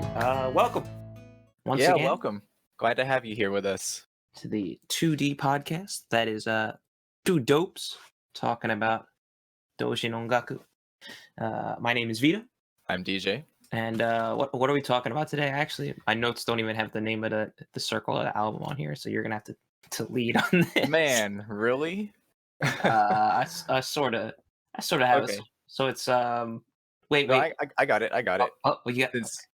right. Welcome once Yeah, again welcome. Glad to have you here with us. to the 2D podcast. That is two dopes talking about Doujin Ongaku. My name is Vito, I'm DJ. and what are we talking about today? Actually, my notes don't even have the name of the circle of the album on here, so you're gonna have to lead on this. Man, really? I sort of have Okay. so it's wait No, wait I got it. I got it. oh well, you got Since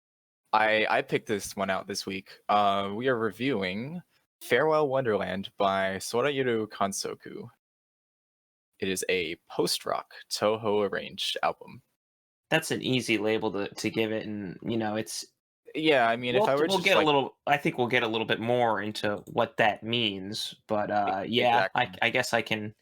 I picked this one out this week. We are reviewing Farewell Wonderland by Sorayuru Kansoku. It is a post-rock Toho arranged album. that's an easy label to give it, and it's. Yeah, I mean, if I were We'll just get a like little. I think we'll get a little bit more into what that means, but yeah, exactly. I guess I can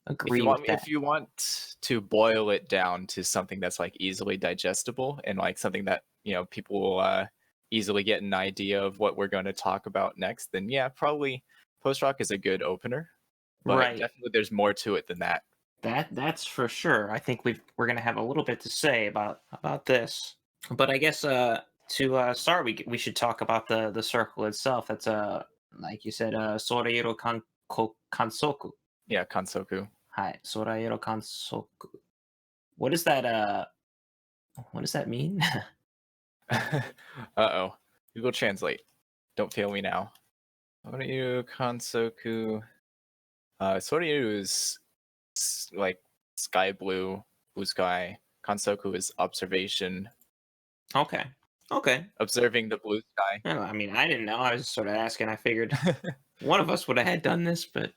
If agree you with want me, that. if you want to boil it down to something that's like easily digestible and like something that people will easily get an idea of what we're going to talk about next, then yeah, probably post rock is a good opener. But Right. definitely, there's more to it than that. That's for sure. I think we're gonna have a little bit to say about this, but I guess to start, we should talk about the circle itself. That's like you said, Soreiro Kansoku. Yeah, Kansoku. Hi, Soreiro Kansoku. What is that? What does that mean? Uh-oh. Google Translate. Don't fail me now. Soryu Kansoku. Soryu is like sky blue sky. Kansoku is observation, Okay. Okay. observing the blue sky. Well, I mean, I didn't know. I was just sort of asking. I figured one of us would have had done this, but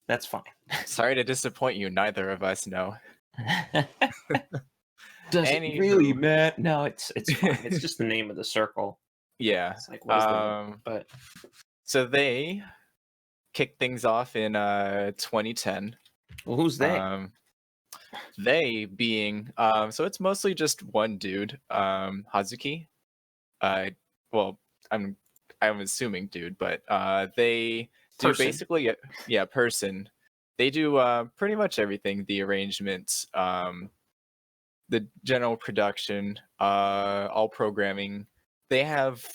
that's fine. Sorry to disappoint you, neither of us know. Does it Anywho. really matter? No, it's fine. It's just the name of the circle. Yeah. It's like what is the but So they kicked things off in 2010. well, who's they? They being so it's mostly just one dude, Hazuki. Well, I'm assuming dude, but they do Person. basically person. They do pretty much everything: the arrangements, the general production, all programming. They have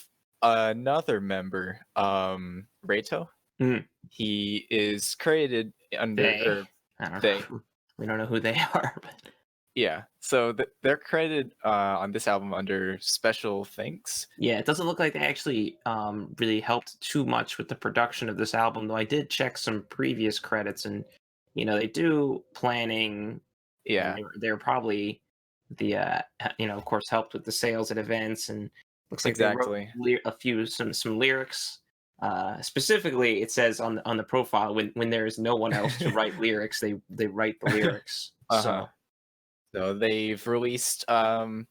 another member, Reito. Mm. He is credited under They. I don't they. know. We don't know who they are. But Yeah, so they're credited on this album under special thanks. yeah, it doesn't look like they actually really helped too much with the production of this album, though I did check some previous credits, and they do planning. Yeah, And they're probably the of course helped with the sales at events, and looks like they wrote exactly. a few some lyrics. Specifically, it says on the profile when there is no one else to write lyrics, they write the lyrics. Uh-huh. So they've released 7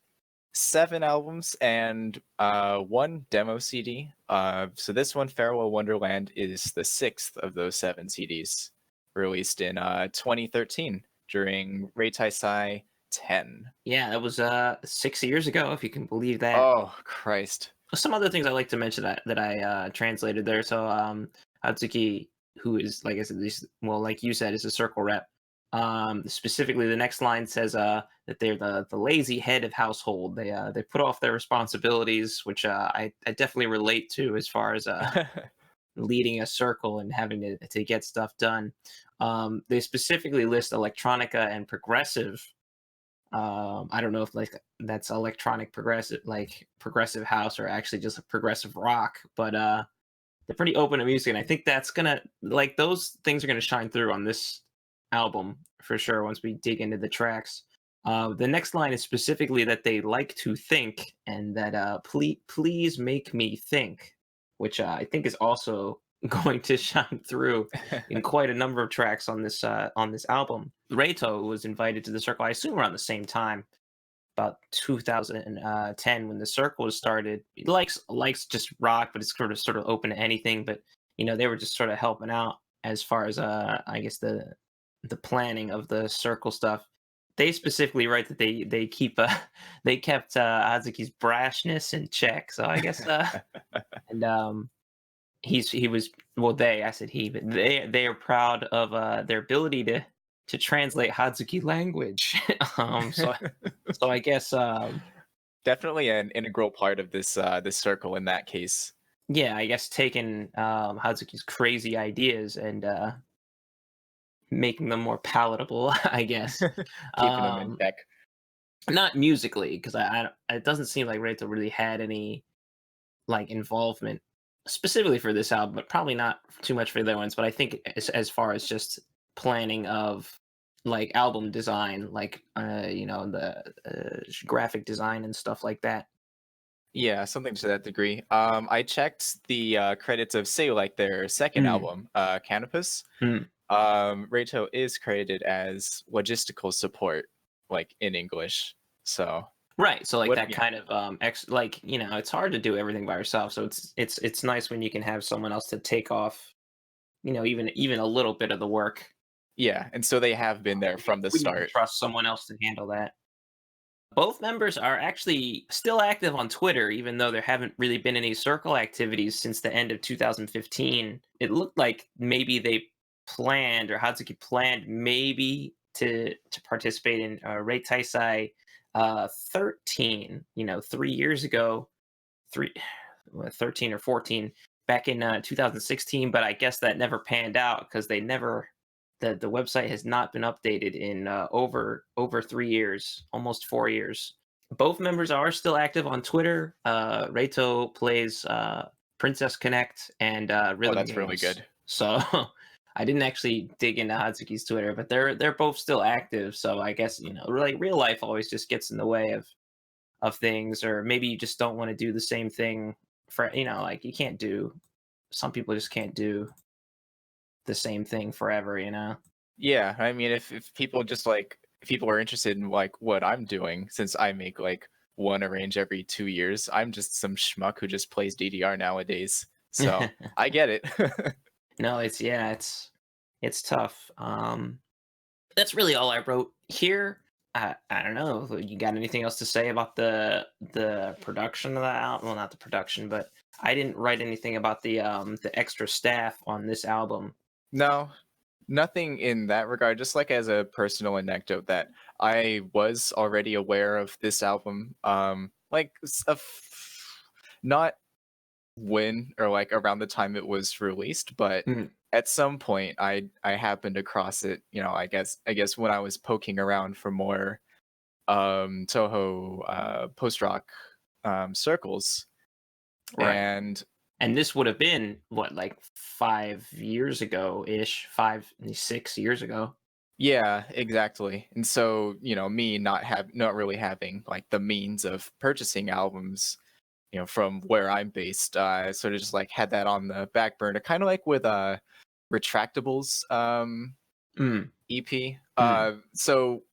albums and 1 demo CD. So this one, Farewell Wonderland, is the 6th of those 7 CDs, released in 2013 during Reitaisai 10. Yeah, that was 6 years ago, if you can believe that. Oh Christ! Some other things I like to mention that I translated there. So Hatsuki, who is, like I said, like you said, is a circle rep. Specifically, the next line says that they're the lazy head of household. They put off their responsibilities, which I definitely relate to as far as leading a circle and having to get stuff done. They specifically list electronica and progressive. I don't know if like that's electronic progressive house or actually just a progressive rock, but they're pretty open to music, and I think that's gonna like those things are gonna shine through on this album for sure once we dig into the tracks. The next line is specifically that they like to think, and that please make me think, which I think is also going to shine through in quite a number of tracks on this album. Reito was invited to the circle, I assume around the same time, about 2010 when the circle was started. He likes just rock, but it's sort of open to anything. But they were just sort of helping out as far as I guess the planning of the circle stuff. They specifically write that they they kept Hazuki's brashness in check. So I guess and he was well they I said he, but they are proud of their ability to translate Hazuki language. So I guess definitely an integral part of this circle in that case. Yeah, I guess taking Hazuki's crazy ideas and making them more palatable, I guess. Keeping them in Um, check. Not musically, because it doesn't seem like Reito really had any like involvement specifically for this album, but probably not too much for the other ones. But I think as far as just planning of like album design, like the graphic design and stuff like that. Yeah, something to that degree. I checked the credits of say like their second Mm, album, Canopus. mm. Reito is credited as logistical support, like in English. So Right. So like what? that Yeah, kind of like it's hard to do everything by yourself. So it's nice when you can have someone else to take off, even a little bit of the work. yeah, and so they have been there from the We need to start. trust someone else to handle that. Both members are actually still active on Twitter, even though there haven't really been any circle activities since the end of 2015. It looked like maybe they planned, or Hatsuki planned, maybe to participate in Rei Taisai 13. 3 years ago, three, 13 or 14, back in 2016. But I guess that never panned out because they never the website has not been updated in over 3 years, almost 4 years. Both members are still active on Twitter. Reito plays Princess Connect and Oh, rhythm that's really games. good. So I didn't actually dig into Hatsuki's Twitter, but they're both still active. So I guess like real life always just gets in the way of things, or maybe you just don't want to do the same thing for like you can't do. Some people just can't do the same thing forever. Yeah, I mean, if people just like if people are interested in like what I'm doing, since I make like one arrange every 2 years, I'm just some schmuck who just plays DDR nowadays. So I get it. No, it's tough. That's really all I wrote here. I don't know. You got anything else to say about the production of the album? Well, not the production, but I didn't write anything about the extra staff on this album. No, nothing in that regard. Just like as a personal anecdote, that I was already aware of this album. Like not when or like around the time it was released, but Mm, at some point I happened across it. I guess when I was poking around for more Toho post rock circles, right. and And this would have been what, like 5 years ago ish, 5, 6 years ago. yeah, exactly. And so, me not really having like the means of purchasing albums, from where I'm based, I sort of just like had that on the back burner, kind of like with Retractables Mm, EP. mm, So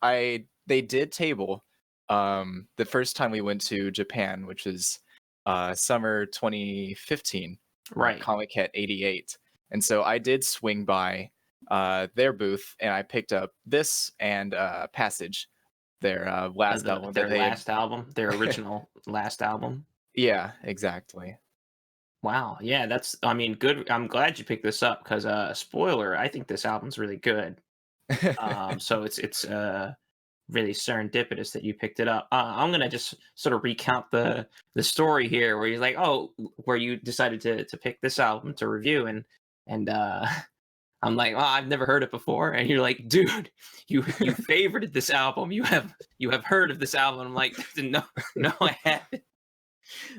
they did table the first time we went to Japan, which is summer 2015, right. Comic Cat 88. And so I did swing by their booth and I picked up this and Passage, their last album that Their they last album, their had. original last album. Yeah, exactly. Wow. Yeah, I mean, good. I'm glad you picked this up because spoiler, I think this album's really good. So it's really serendipitous that you picked it up. I'm gonna just sort of recount the story here, where you're like, oh, where you decided to pick this album to review, and I'm like, well, I've never heard it before, and you're like, dude, you favorited this album. You have heard of this album. I'm like, no, no, I haven't.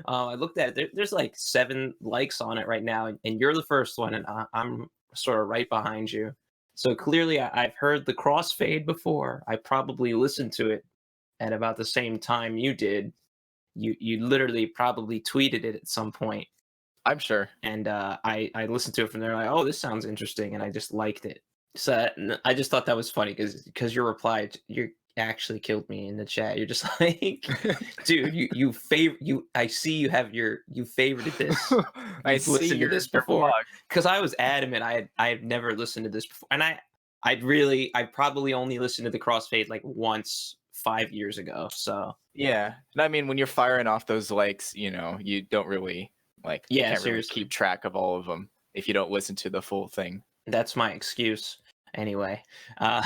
I looked at it. There's like 7 likes on it right now, and you're the first one, and I'm sort of right behind you. So clearly, I've heard the crossfade before. I probably listened to it at about the same time you did. You literally probably tweeted it at some point, I'm sure. and I listened to it from there. Like, oh, this sounds interesting, and I just liked it. So I just thought that was funny because your reply, you actually killed me in the chat. You're just like, dude, you. I see you favorited this. I You've see listened to your this your blog. before, because I was adamant. I had never listened to this before, and I probably only listened to the Crossfade like once 5 years ago. So Yeah. And I mean, when you're firing off those likes, you don't really you yeah, can't really seriously, keep track of all of them if you don't listen to the full thing. that's my excuse. Anyway, uh,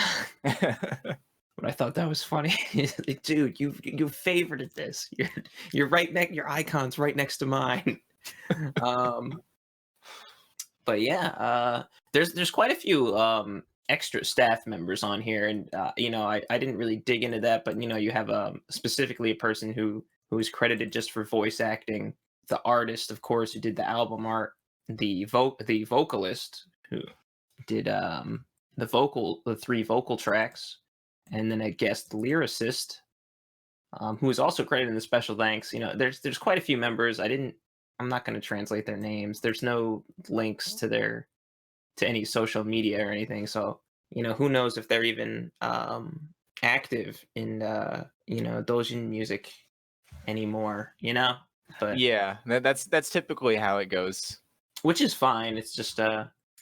But I thought that was funny. Like, dude, you favorited this. You're right next. Your icon's right next to mine. Um, but yeah, there's quite a few extra staff members on here, and I didn't really dig into that, but you have specifically a person who is credited just for voice acting, the artist, of course, who did the album art, the vocalist who did the three vocal tracks, and then I guess the lyricist, who is also credited in the special thanks. There's quite a few members. I'm not going to translate their names. There's no links to any social media or anything. So who knows if they're even active in doujin music anymore. But Yeah, that's typically how it goes. which is fine. It's just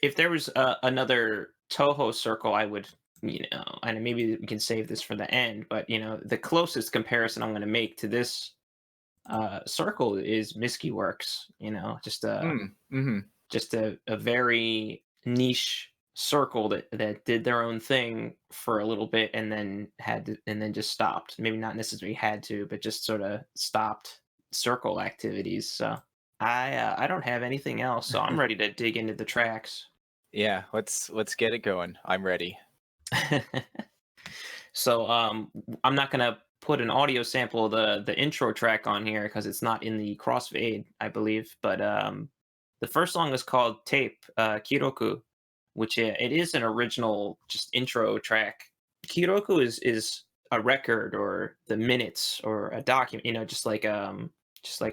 if there was another Toho circle, I would and maybe we can save this for the end. But the closest comparison I'm going to make to this circle is Miski Works. Mm-hmm. Just a very niche circle that did their own thing for a little bit and then and then just stopped. Maybe not necessarily had to, but just sort of stopped circle activities. So I don't have anything else, so I'm ready to dig into the tracks. Yeah, let's get it going. I'm ready. So I'm not gonna put an audio sample of the intro track on here because it's not in the crossfade, I believe. But the first song is called Tape, Kiroku, which it is an original just intro track. Kiroku is a record or the minutes or a document, just like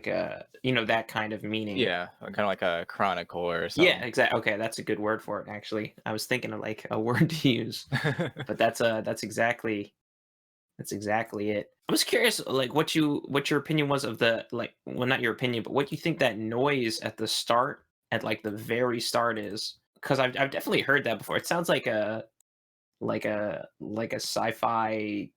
that kind of meaning. Yeah, kind of like a chronicle or something. Yeah, exactly. Okay, that's a good word for it. Actually, I was thinking of like a word to use, but that's exactly it. I was curious, like what your opinion was of well, not your opinion, but what you think that noise at the start, at like the very start is, because I've definitely heard that before. It sounds like a sci-fi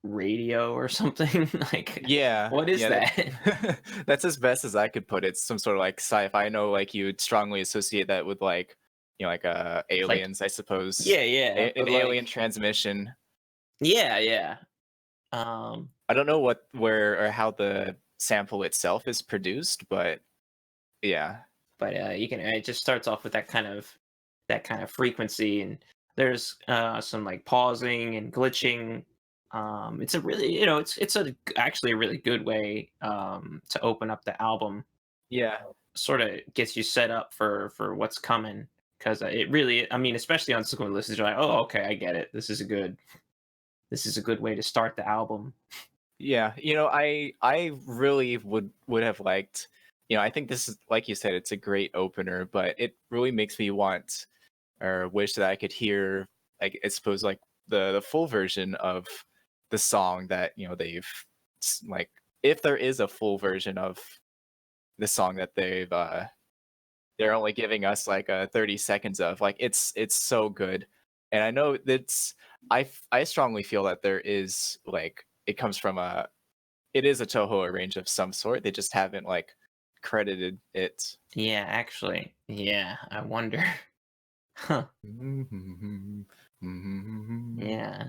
radio or something. Like, Yeah, what is that? That's as best as I could put it. Some sort of like sci-fi. I know, like you would strongly associate that with like aliens, I suppose. Yeah, An alien transmission. Yeah. I don't know where or how the sample itself is produced, but yeah. But it just starts off with that kind of frequency, and there's some like pausing and glitching. It's a really actually a really good way to open up the album. Yeah. Sort of gets you set up for what's coming, because it really, I mean, especially on subsequent listens, you're like, oh, okay, I get it. This is a good way to start the album. Yeah, I really would have liked, I think this is, like you said, it's a great opener, but it really makes me want or wish that I could hear, like, I suppose, like the full version of the song that they've like, if there is a full version of the song that they're only giving us like 30 seconds of, like, it's so good. And I know that's, I strongly feel that there is, like, it comes from it is a Toho arrange of some sort. They just haven't like credited it. Yeah, actually, yeah. I wonder. Huh. Yeah.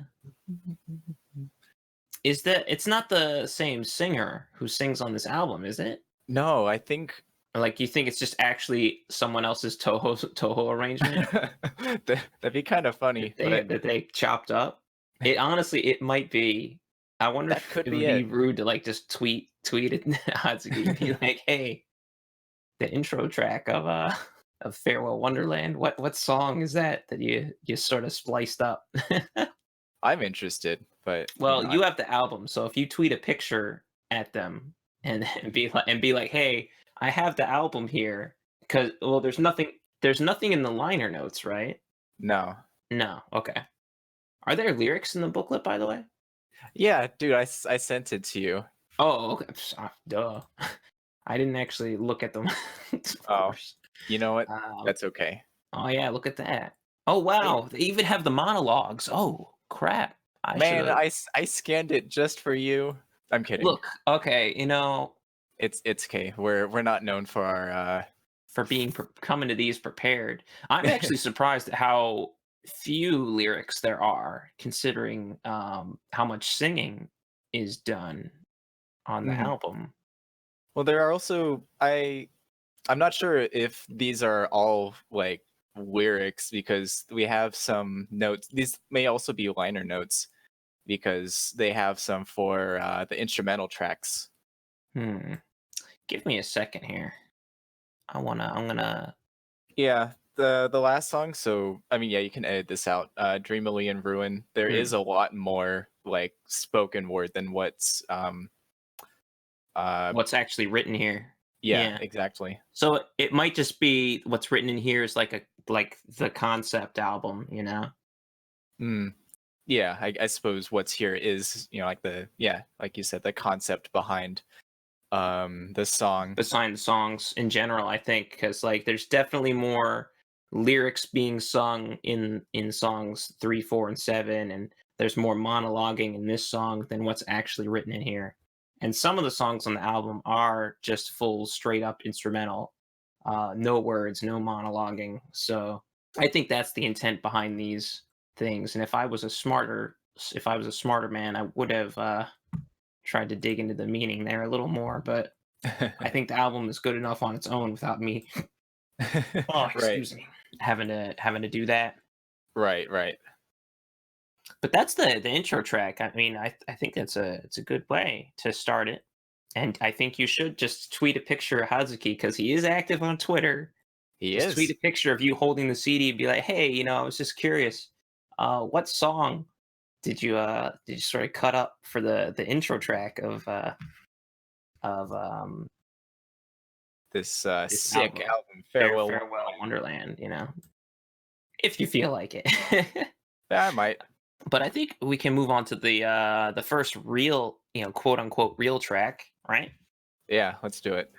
It's not the same singer who sings on this album, is it? No, I think. Or like, you think it's just actually someone else's Toho arrangement? That'd be kind of funny. That they chopped up. It might be. I wonder if could it be would be it. rude to like just tweet it Hatsuki, be like, hey, the intro track of Farewell Wonderland. What song is that you sort of spliced up? I'm interested, but Well, you have the album, so if you tweet a picture at them and be like, hey, I have the album here, because there's nothing in the liner notes, right? No. Okay. Are there lyrics in the booklet, by the way? Yeah, dude, I sent it to you. Oh, okay. Duh. I didn't actually look at them. Oh, you know what? That's okay. Oh yeah, look at that. Oh wow, they even have the monologues. Oh crap! I scanned it just for you. I'm kidding. Look, okay, it's okay. We're not known for our for coming to these prepared. I'm actually surprised at how few lyrics there are, considering how much singing is done on the Mhm. album. Well, there are also I'm not sure if these are all like lyrics because we have some notes. These may also be liner notes because they have some for the instrumental tracks. Hmm. Give me a second here. I'm gonna. Yeah, the last song. So I mean, yeah, you can edit this out. Dreamily and Ruin. There Hmm. is a lot more like spoken word than what's uh What's actually written here? yeah, Yeah. exactly. So it might just be what's written in here is like the concept album, you know? Mm. Yeah, I suppose what's here is like the yeah, like you said, the concept behind the song. Beside the songs in general, I think, because like there's definitely more lyrics being sung in songs 3, 4, and 7, and there's more monologuing in this song than what's actually written in here. And some of the songs on the album are just full, straight up instrumental, no words, no monologuing. So I think that's the intent behind these things. And if I was a smarter man, I would have tried to dig into the meaning there a little more. But I think the album is good enough on its own without me, oh, Right. excuse me, having to do that. Right, right. But that's the intro track. I mean, I think it's a good way to start it. And I think you should just tweet a picture of Hazuki because he is active on Twitter. He Just tweet a is. picture of you holding the CD and be like, "Hey, I was just curious, what song did you sort of cut up for the intro track of This this sick album, album, Farewell Farewell Wonderland. Wonderland?" If you feel like it. Yeah, I might. But I think we can move on to the first real, quote unquote real track, right? Yeah, let's do it.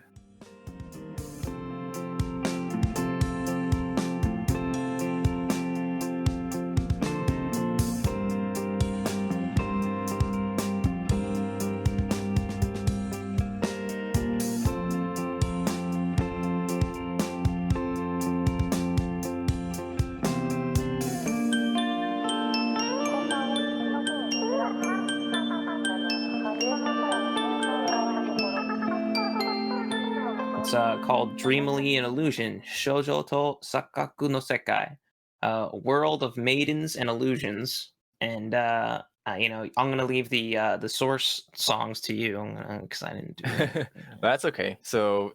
It's called Dreamily an Illusion, Shoujo to Sakaku no Sekai, a world of maidens and illusions. And I'm gonna leave the source songs to you because I didn't do anything. That's okay. So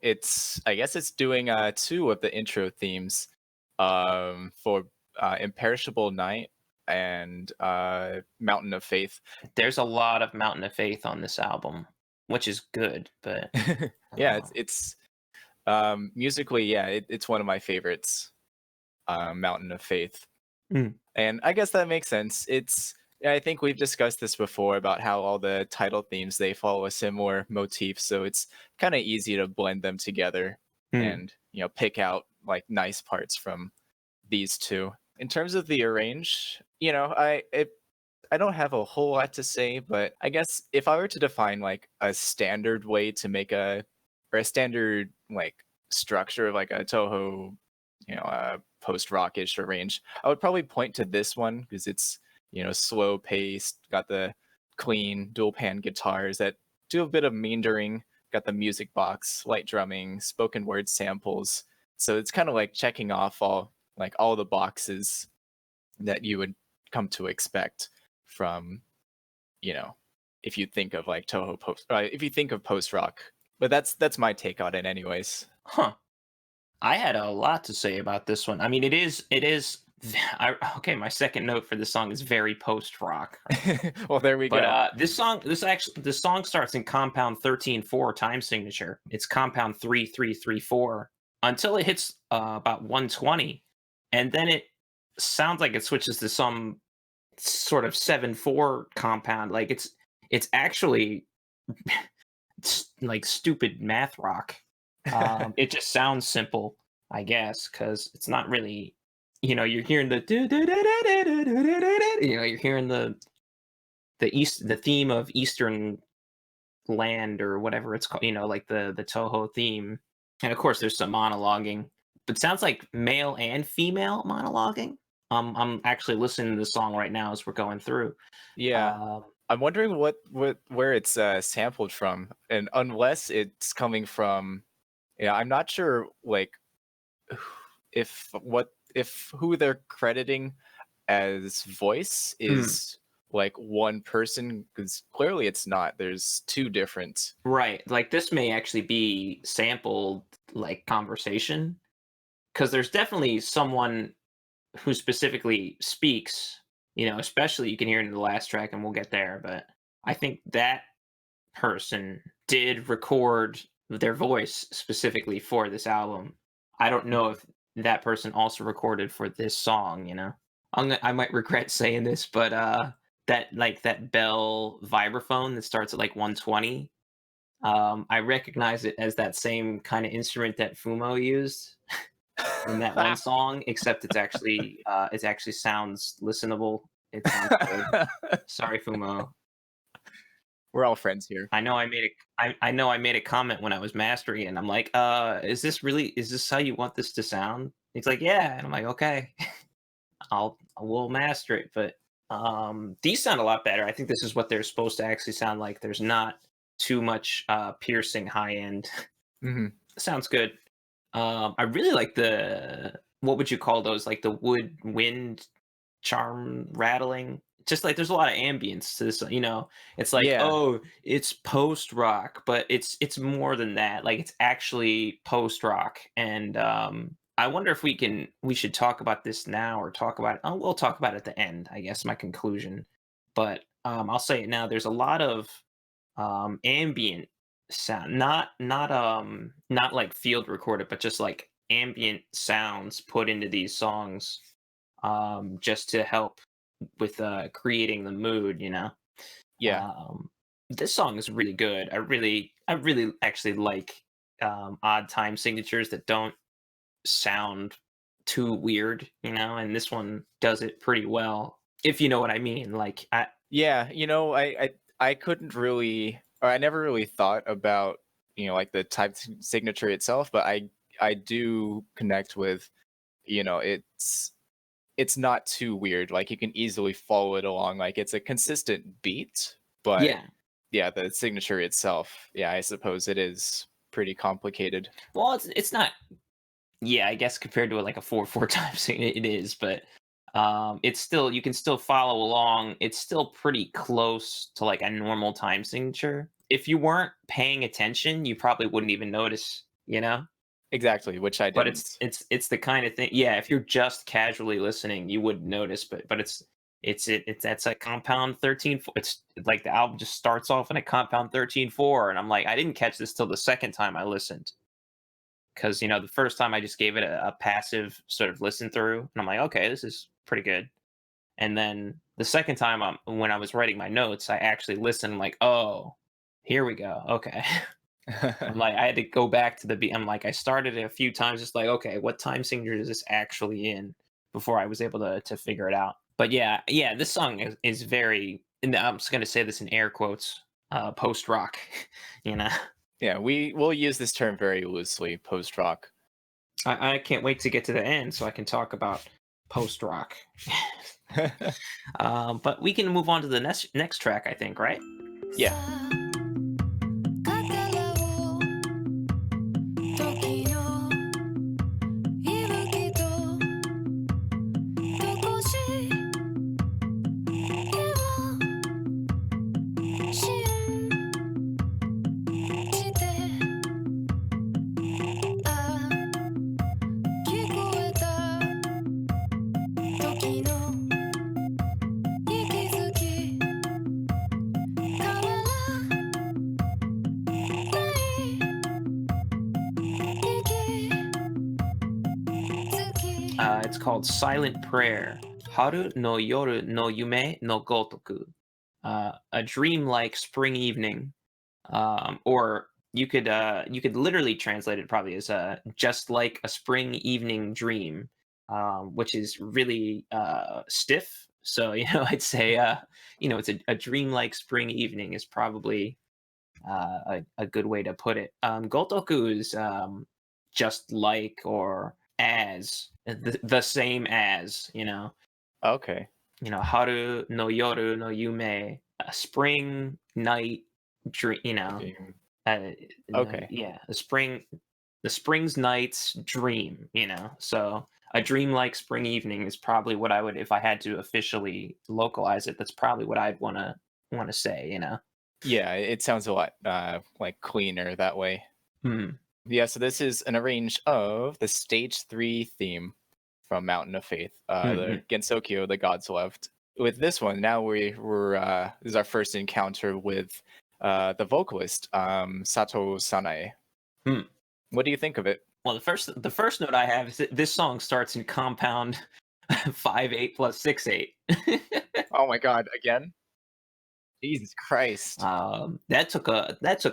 I guess it's doing two of the intro themes for Imperishable Night and Mountain of Faith. There's a lot of Mountain of Faith on this album, which is good, but Yeah, uh, it's musically, yeah, it's one of my favorites, Mountain of Faith. mm, And I guess that makes sense. Yeah, I think we've discussed this before about how all the title themes they follow a similar motif, so it's kind of easy to blend them together mm. and pick out like nice parts from these two. In terms of the arrange, I don't have a whole lot to say, but I guess if I were to define like a standard way to make a standard like structure of like a Toho, post rockish arrange, I would probably point to this one because it's slow paced, got the clean dual pan guitars that do a bit of meandering, got the music box, light drumming, spoken word samples. So it's kind of like checking off all the boxes that you would come to expect from if you think of like Toho post, if you think of post rock. But that's my take on it, anyways. Huh. I had a lot to say about this one. I mean, it is. Okay, my second note for this song is very post rock. Well, there we But go. this song starts in compound 13/4 time signature. It's compound 3/3/3/4 until it hits about 120, and then it sounds like it switches to some sort of 7/4 compound. Like it's actually like stupid math rock. It just sounds simple, I guess, because it's not really. You're hearing the you're hearing the theme of Eastern land or whatever it's called, like the Toho theme. And of course there's some monologuing. But it sounds like male and female monologuing. I'm actually listening to the song right now as we're going through. Yeah. Um, I'm wondering where it's sampled from, and unless it's coming from, yeah, I'm not sure like if who they're crediting as voice mm, is like one person, because clearly it's not. There's two different. right, like this may actually be sampled like conversation because there's definitely someone who specifically speaks. Especially you can hear it in the last track, and we'll get there. But I think that person did record their voice specifically for this album. I don't know if that person also recorded for this song. I might regret saying this, but that Bell vibraphone that starts at like 120, I recognize it as that same kind of instrument that Fumo used in that one song, except it actually sounds listenable. It sounds good. Sorry, Fumo. We're all friends here. I know I made a comment when I was mastering it, and I'm like, is this how you want this to sound? He's like, yeah, and I'm like, okay, we'll master it. But these sound a lot better. I think this is what they're supposed to actually sound like. There's not too much piercing high end. Hmm. Sounds good. I really like the, what would you call those? Like the wood wind charm rattling. Just like there's a lot of ambience to this. It's like, Yeah, oh, it's post rock, but it's more than that. Like it's actually post rock. And I wonder if we should talk about this now or talk about it. Oh, we'll talk about it at the end, I guess, my conclusion. But I'll say it now. There's a lot of ambient sound, not like field recorded, but just like ambient sounds put into these songs, just to help with creating the mood. yeah. um this song is really good. I really actually like odd time signatures that don't sound too weird, and this one does it pretty well, if you know what I mean. Like Yeah, I couldn't really, or I never really thought about, like the signature itself, but I do connect with, it's not too weird. Like you can easily follow it along. Like it's a consistent beat, but yeah. yeah, the signature itself, yeah, I suppose it is pretty complicated. Well, it's not. Yeah, I guess compared to like a 4/4 time signature, it is, but it's still, you can still follow along. It's still pretty close to like a normal time signature. If you weren't paying attention, you probably wouldn't even notice. Exactly, which I But it's didn't. it's it's the kind of thing. Yeah, if you're just casually listening, you wouldn't notice. But it's that's a compound 13/4. It's like the album just starts off in a compound 13/4, and I'm like, I didn't catch this till the second time I listened, because the first time I just gave it a passive sort of listen through, and I'm like, okay, this is pretty good. And then the second time, when I was writing my notes, I actually listened. I'm like, oh, here we go. Okay. I'm like, I had to go back to the beat. I'm like, I started it a few times, just like, okay, what time signature is this actually in, before I was able to figure it out. But yeah, this song is very, and I'm just gonna say this in air quotes, post rock. you know. Yeah, we will use this term very loosely, post rock. I can't wait to get to the end so I can talk about post rock. But we can move on to the next track, I think, right? Yeah. It's called Silent Prayer. Haru no yoru no yume no gotoku. A dream-like spring evening. Or you could literally translate it probably as just like a spring evening dream, which is really stiff. So I'd say it's a dream-like spring evening is probably a good way to put it. Gotoku is just like, or as the same as, Okay. haru no yoru no yume, a spring night dream, Dream. no, Okay. yeah, the spring's night's dream, so a dream like spring evening is probably what I would, if I had to officially localize it, that's probably what I'd want to say. Yeah, it sounds a lot like cleaner that way. Hmm. Yeah, so this is an arrange of the stage 3 theme from Mountain of Faith, Hmm. the Gensokyo, the Gods Left. With this one, now we're this is our first encounter with the vocalist, Sato Sanae. Hmm. What do you think of it? Well, the first note I have is that this song starts in compound 5/8 plus 6/8. Oh my god, again? Jesus Christ. That took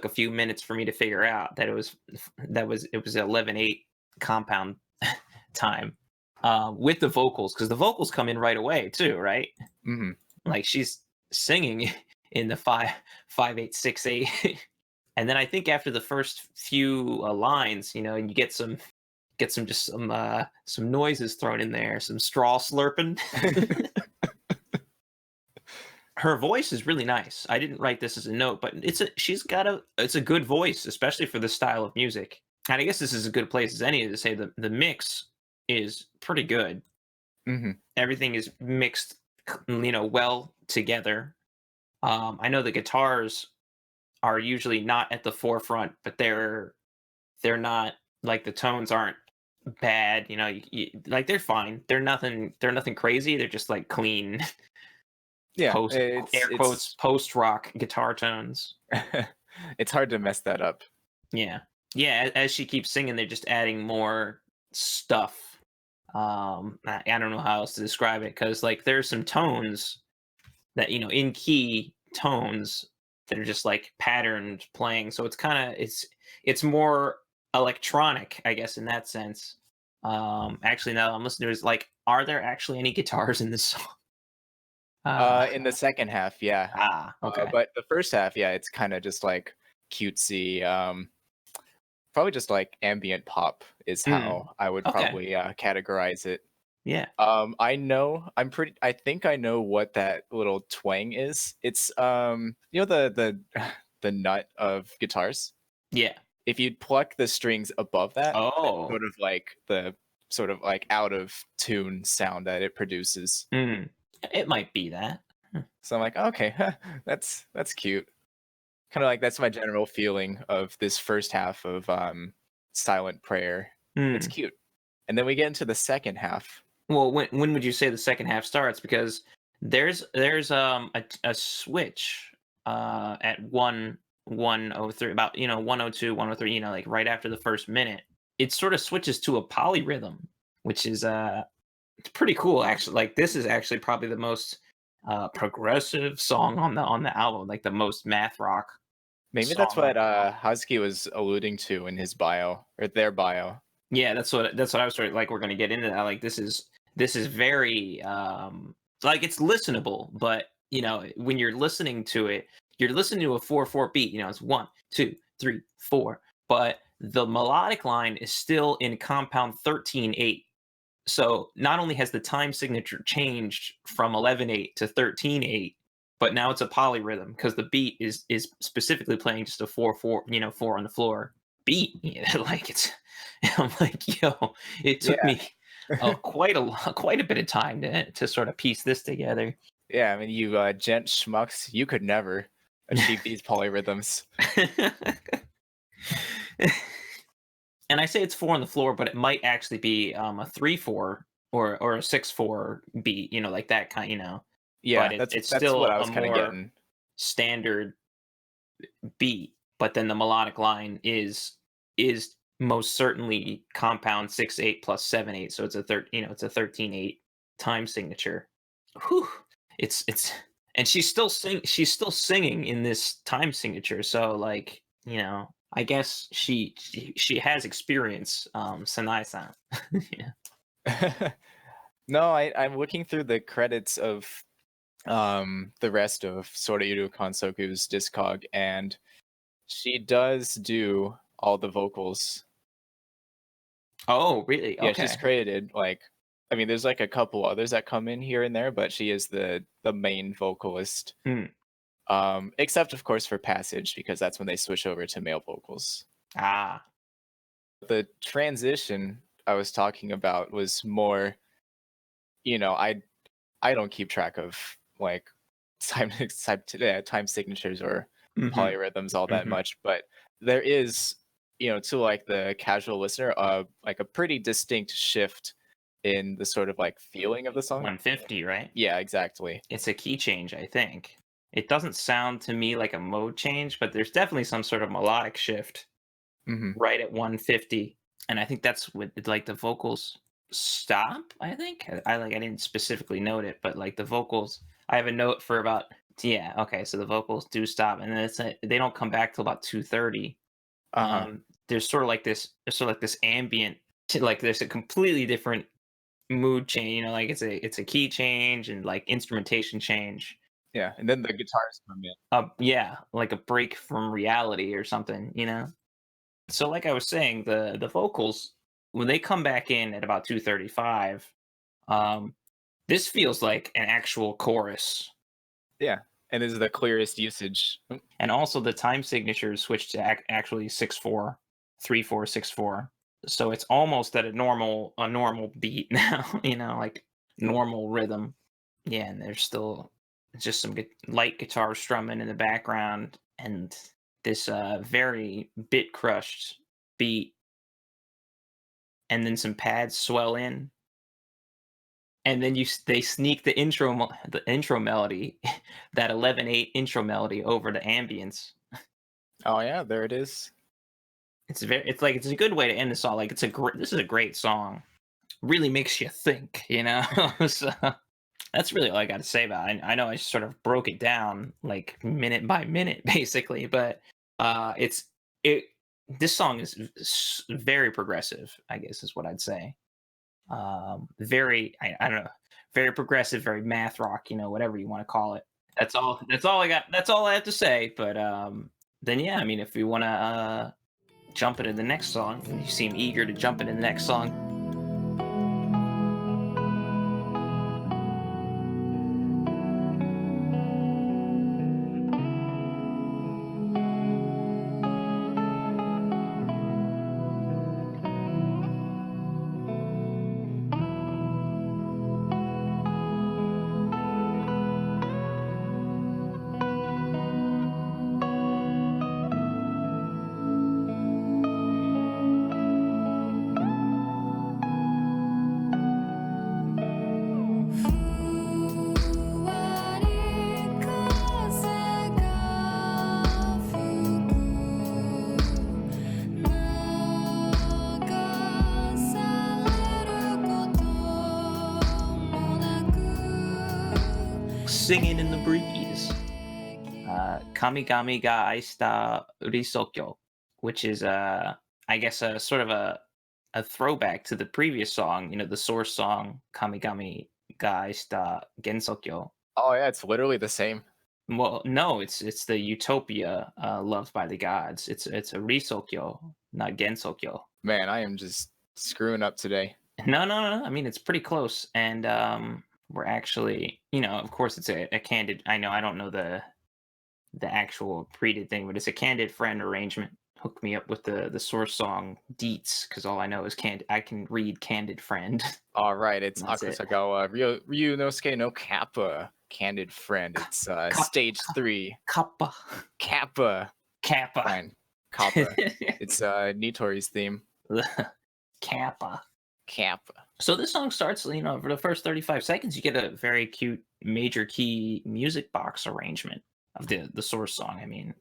a few minutes for me to figure out that it was 11/8 compound time, with the vocals, because the vocals come in right away too, right? Hmm. Like she's singing in the 5/8 6/8, and then I think after the first few lines, you get some noises thrown in there, some straw slurping. Her voice is really nice. I didn't write this as a note, but it's a good voice, especially for this style of music. And I guess this is a good place as any to say the mix is pretty good. Hmm. Everything is mixed, well together. I know the guitars are usually not at the forefront, but they're not, like, the tones aren't bad. Like, they're fine. They're nothing crazy. They're just like clean Yeah, post air quotes post rock guitar tones. it's hard to mess that up. Yeah. Yeah, as she keeps singing, they're just adding more stuff. I don't know how else to describe it, because like there's some tones that, in key tones that are just like patterned playing. So it's more electronic, I guess, in that sense. Actually, now that I'm listening to it, it's like, are there actually any guitars in this song? In the second half, yeah. Okay. But the first half, yeah, it's kind of just like cutesy. Probably just like ambient pop is how I would Okay. probably categorize it. Yeah. I think I know what that little twang is. It's the the nut of guitars. Yeah. If you'd pluck the strings above that, that's Oh. sort of like out of tune sound that it produces. Mm. It might be that. So I'm like, okay, that's cute. Kind of like that's my general feeling of this first half of Silent Prayer. It's Hmm. cute. And then we get into the second half. Well, when would you say the second half starts? Because there's a switch at 1:03, about 1:02 1:03, like right after the first minute. It sort of switches to a polyrhythm, which is it's pretty cool, actually. Like, this is actually probably the most progressive song on the album, like the most math rock Maybe that's song on what the album. Husky was alluding to in his bio or their bio. Yeah, that's what I was sort of like. We're gonna get into that. Like, this is very like, it's listenable, but when you're listening to it, you're listening to a 4/4 beat. It's 1 2 3 4, but the melodic line is still in compound 13/8. So not only has the time signature changed from 11/8 to 13/8, but now it's a polyrhythm, because the beat is specifically playing just a 4/4, 4 on the floor beat. Like, I'm like, yo, it took Yeah. me quite a bit of time to sort of piece this together. Yeah, I mean, you gent schmucks, you could never achieve these polyrhythms. And I say it's 4 on the floor, but it might actually be a 3/4 or a 6/4 beat, like that kind, Yeah, but it's that's what still I a was kind of more getting. standard beat. But then the melodic line is most certainly compound 6/8 plus 7/8, so it's a 13/8 time signature. Whew. It's and she's still singing in this time signature, so, like, I guess she has experience, Sanai-san. Yeah. No, I'm looking through the credits of the rest of Sorairu Kansoku's discog, and she does do all the vocals. Oh, really? Yeah, she's Okay. credited like I mean, there's like a couple others that come in here and there, but she is the main vocalist. Hmm. Except of course for Passage because that's when they switch over to male vocals. Ah. The transition I was talking about was more, you know, I don't keep track of like time signatures or Mm-hmm. polyrhythms all that Mm-hmm. much, but there is, to like the casual listener, like a pretty distinct shift in the sort of like feeling of the song. 150, right? Yeah, exactly. It's a key change, I think. It doesn't sound to me like a mode change, but there's definitely some sort of melodic shift Hmm. right at 150. And I think that's what like the vocals stop, I think. I didn't specifically note it, but like the vocals, I have a note for about yeah, okay, so the vocals do stop and then they don't come back till about 230. Uh-huh. There's sort of like this ambient like there's a completely different mood change, like it's a key change and like instrumentation change. Yeah, and then the guitars come in. Yeah, like a break from reality or something. So like I was saying, the vocals when they come back in at about 235, um, this feels like an actual chorus. Yeah, and this is the clearest usage. And also the time signatures switch to actually 6/4, 3/4, 6/4. So it's almost at a normal beat now, like normal rhythm. Yeah, and there's still just some light guitar strumming in the background and this very bit crushed beat, and then some pads swell in, and then they sneak the intro melody, that 11/8 intro melody over the ambience. Oh yeah, there it is. It's a good way to end the song. Like this is a great song. Really makes you think. So that's really all I got to say about it. I know I sort of broke it down like minute by minute, basically, but it's it. This song is very progressive, I guess is what I'd say. Very, I don't know, very progressive, very math rock, whatever you want to call it. That's all I got. That's all I have to say. But then yeah, I mean, if you want to jump into the next song, and you seem eager to jump into the next song. Singing in the breeze. Kamigami ga aista理想郷, which is I guess a sort of a throwback to the previous song, the source song Kamigami ga aista gensokyo. Oh yeah, it's literally the same. Well, no, it's the utopia loved by the gods. It's a risokyo, not gensokyo. Man, I am just screwing up today. No. I mean, it's pretty close, and we're actually, of course, it's a candid. I know I don't know the actual preded thing, but it's a candid friend arrangement. Hook me up with the source song deets, because all I know is I can read candid friend. All right, it's That's it. Akusagawa Ryunosuke no Kappa, Candid Friend. It's stage 3. Kappa. Kappa. Fine. Kappa. It's Nitori's theme. Kappa. Kappa. So this song starts, for the first 35 seconds, you get a very cute major key music box arrangement of the source song. I mean,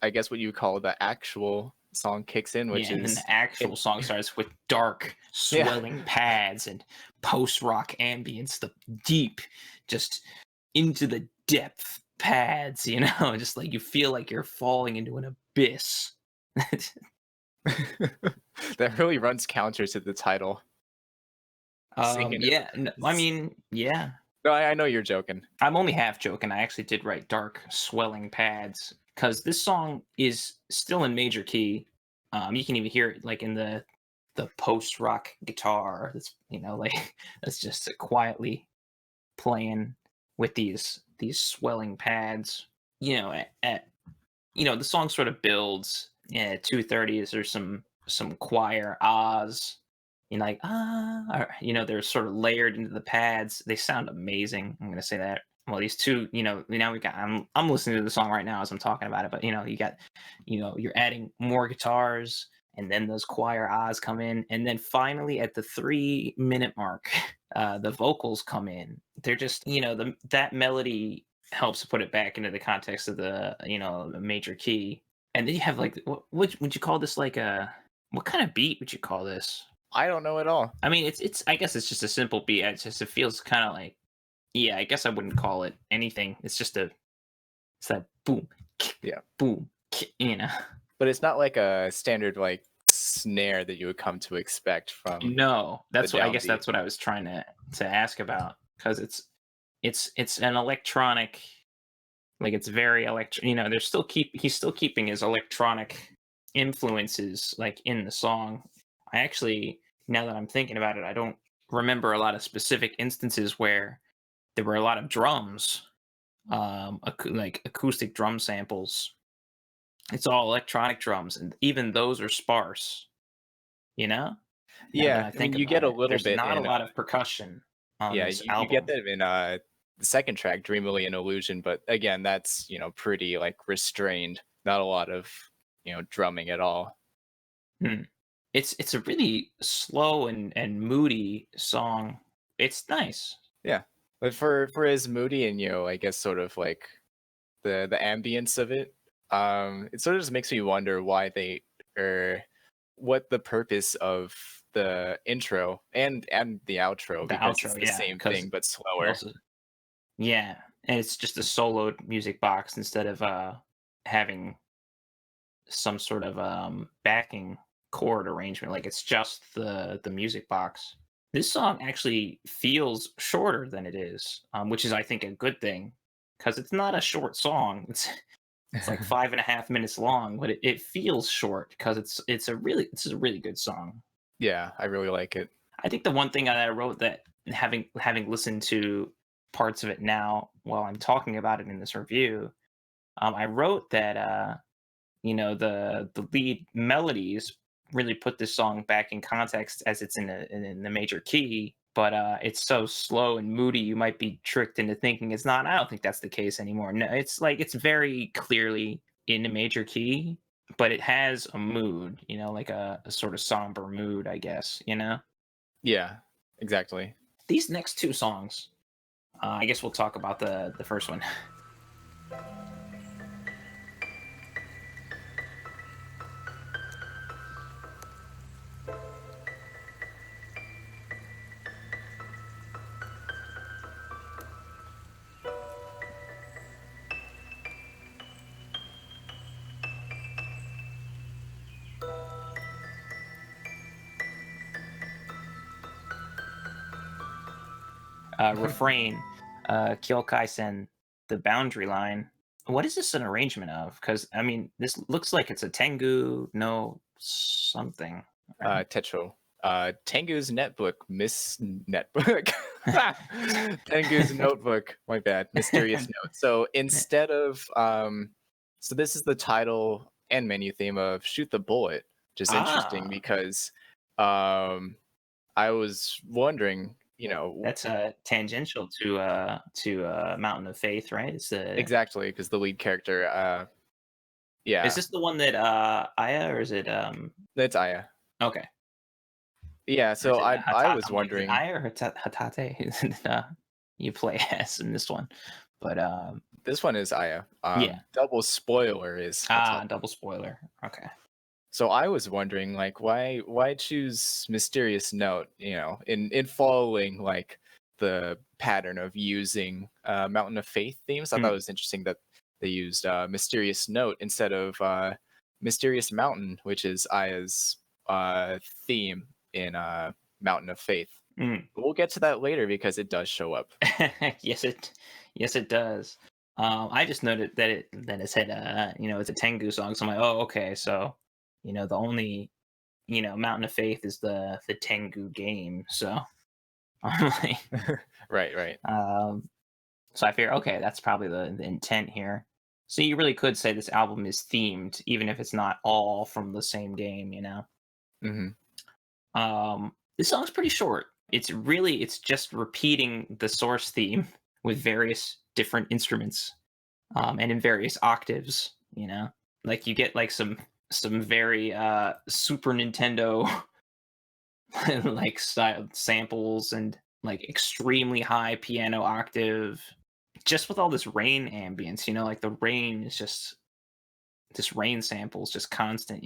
I guess what you call the actual song kicks in, which and then is the actual song starts with dark, swelling pads and post-rock ambience, the deep, just into the depth pads, just like you feel like you're falling into an abyss. that really runs counter to the title. Singing it. Yeah, I mean, yeah. No, I know you're joking. I'm only half joking. I actually did write dark, swelling pads because this song is still in major key. You can even hear it like in the the post rock guitar that's like that's just quietly playing with these swelling pads. The song sort of builds. Yeah, 2:30 there's some choir ahs. Like or, they're sort of layered into the pads. They sound amazing. I'm gonna say that. Well, these two, now we got. I'm listening to the song right now as I'm talking about it. But you got, you're adding more guitars, and then those choir ahs come in, and then finally at the 3 minute mark, the vocals come in. They're just, that melody helps put it back into the context of the major key. And then you have like, what would you call this? Like what kind of beat would you call this? I don't know at all. I mean, it's I guess it's just a simple beat. It feels kind of like, yeah, I guess I wouldn't call it anything. It's that boom, Yeah. boom, But it's not like a standard like snare that you would come to expect from. No, that's what I guess downbeat. that's what I was trying to ask about, because it's an electronic, like it's very There's he's still keeping his electronic influences like in the song. I actually, now that I'm thinking about it, I don't remember a lot of specific instances where there were a lot of drums, like acoustic drum samples. It's all electronic drums, and even those are sparse. Now that Yeah, I I mean think you about get a it, little there's bit not a in lot of percussion on yeah, this you get album. that in the second track, Dreamily and Illusion, but again, that's pretty like restrained. Not a lot of drumming at all. Hmm. It's a really slow and moody song. It's nice. Yeah, but for as moody and I guess sort of like the ambience of it, it sort of just makes me wonder why they or what the purpose of the intro and the outro, The because it's outro, the yeah, same because thing but it slower. also, yeah, and it's just a soloed music box instead of having some sort of backing chord arrangement. Like it's just the music box. This song actually feels shorter than it is, which is I think a good thing, because it's not a short song. It's like 5.5 minutes long, but it feels short because it's a really good song. Yeah, I really like it. I think the one thing that I wrote, that having listened to parts of it now while I'm talking about it in this review, I wrote that the lead melodies really put this song back in context, as it's in the major key, but it's so slow and moody you might be tricked into thinking it's not. I don't think that's the case anymore. No, it's like it's very clearly in a major key, but it has a mood, like a sort of somber mood, I guess. Yeah, exactly. These next two songs, I guess we'll talk about the first one. Refrain, Kyokai-sen, the boundary line. What is this an arrangement of? Because I mean, this looks like it's a Tengu no something. Right? Techo. Tengu's netbook, Miss Netbook. Tengu's notebook. My bad. Mysterious note. So instead of so this is the title and menu theme of Shoot the Bullet, which is interesting Ah, because I was wondering, that's tangential to Mountain of Faith, right? exactly because the lead character, Is yeah, this the one that Aya, or is it that's Aya. okay? Yeah, Or is so it I Hatate? was I'm like, is it wondering. Aya or Hatate? You play as in this one, but This one is Aya. yeah. Double spoiler is Hatate. Double spoiler. Okay. So I was wondering, like, why choose Mysterious Note? In following like the pattern of using Mountain of Faith themes. I thought it was interesting that they used Mysterious Note instead of Mysterious Mountain, which is Aya's theme in Mountain of Faith. Mm. But we'll get to that later because it does show up. yes, it does. I just noted that it said it's a Tengu song, so I'm like, oh, okay, so the only Mountain of Faith is the Tengu game, so I'm like, Right. so I figure, okay, that's probably the intent here. So you really could say this album is themed, even if it's not all from the same game, Hmm. This song's pretty short. It's just repeating the source theme with various different instruments, and in various octaves. Like you get like some very Super Nintendo like style samples and like extremely high piano octave, just with all this rain ambience. Like the rain is just this rain sample is just constant.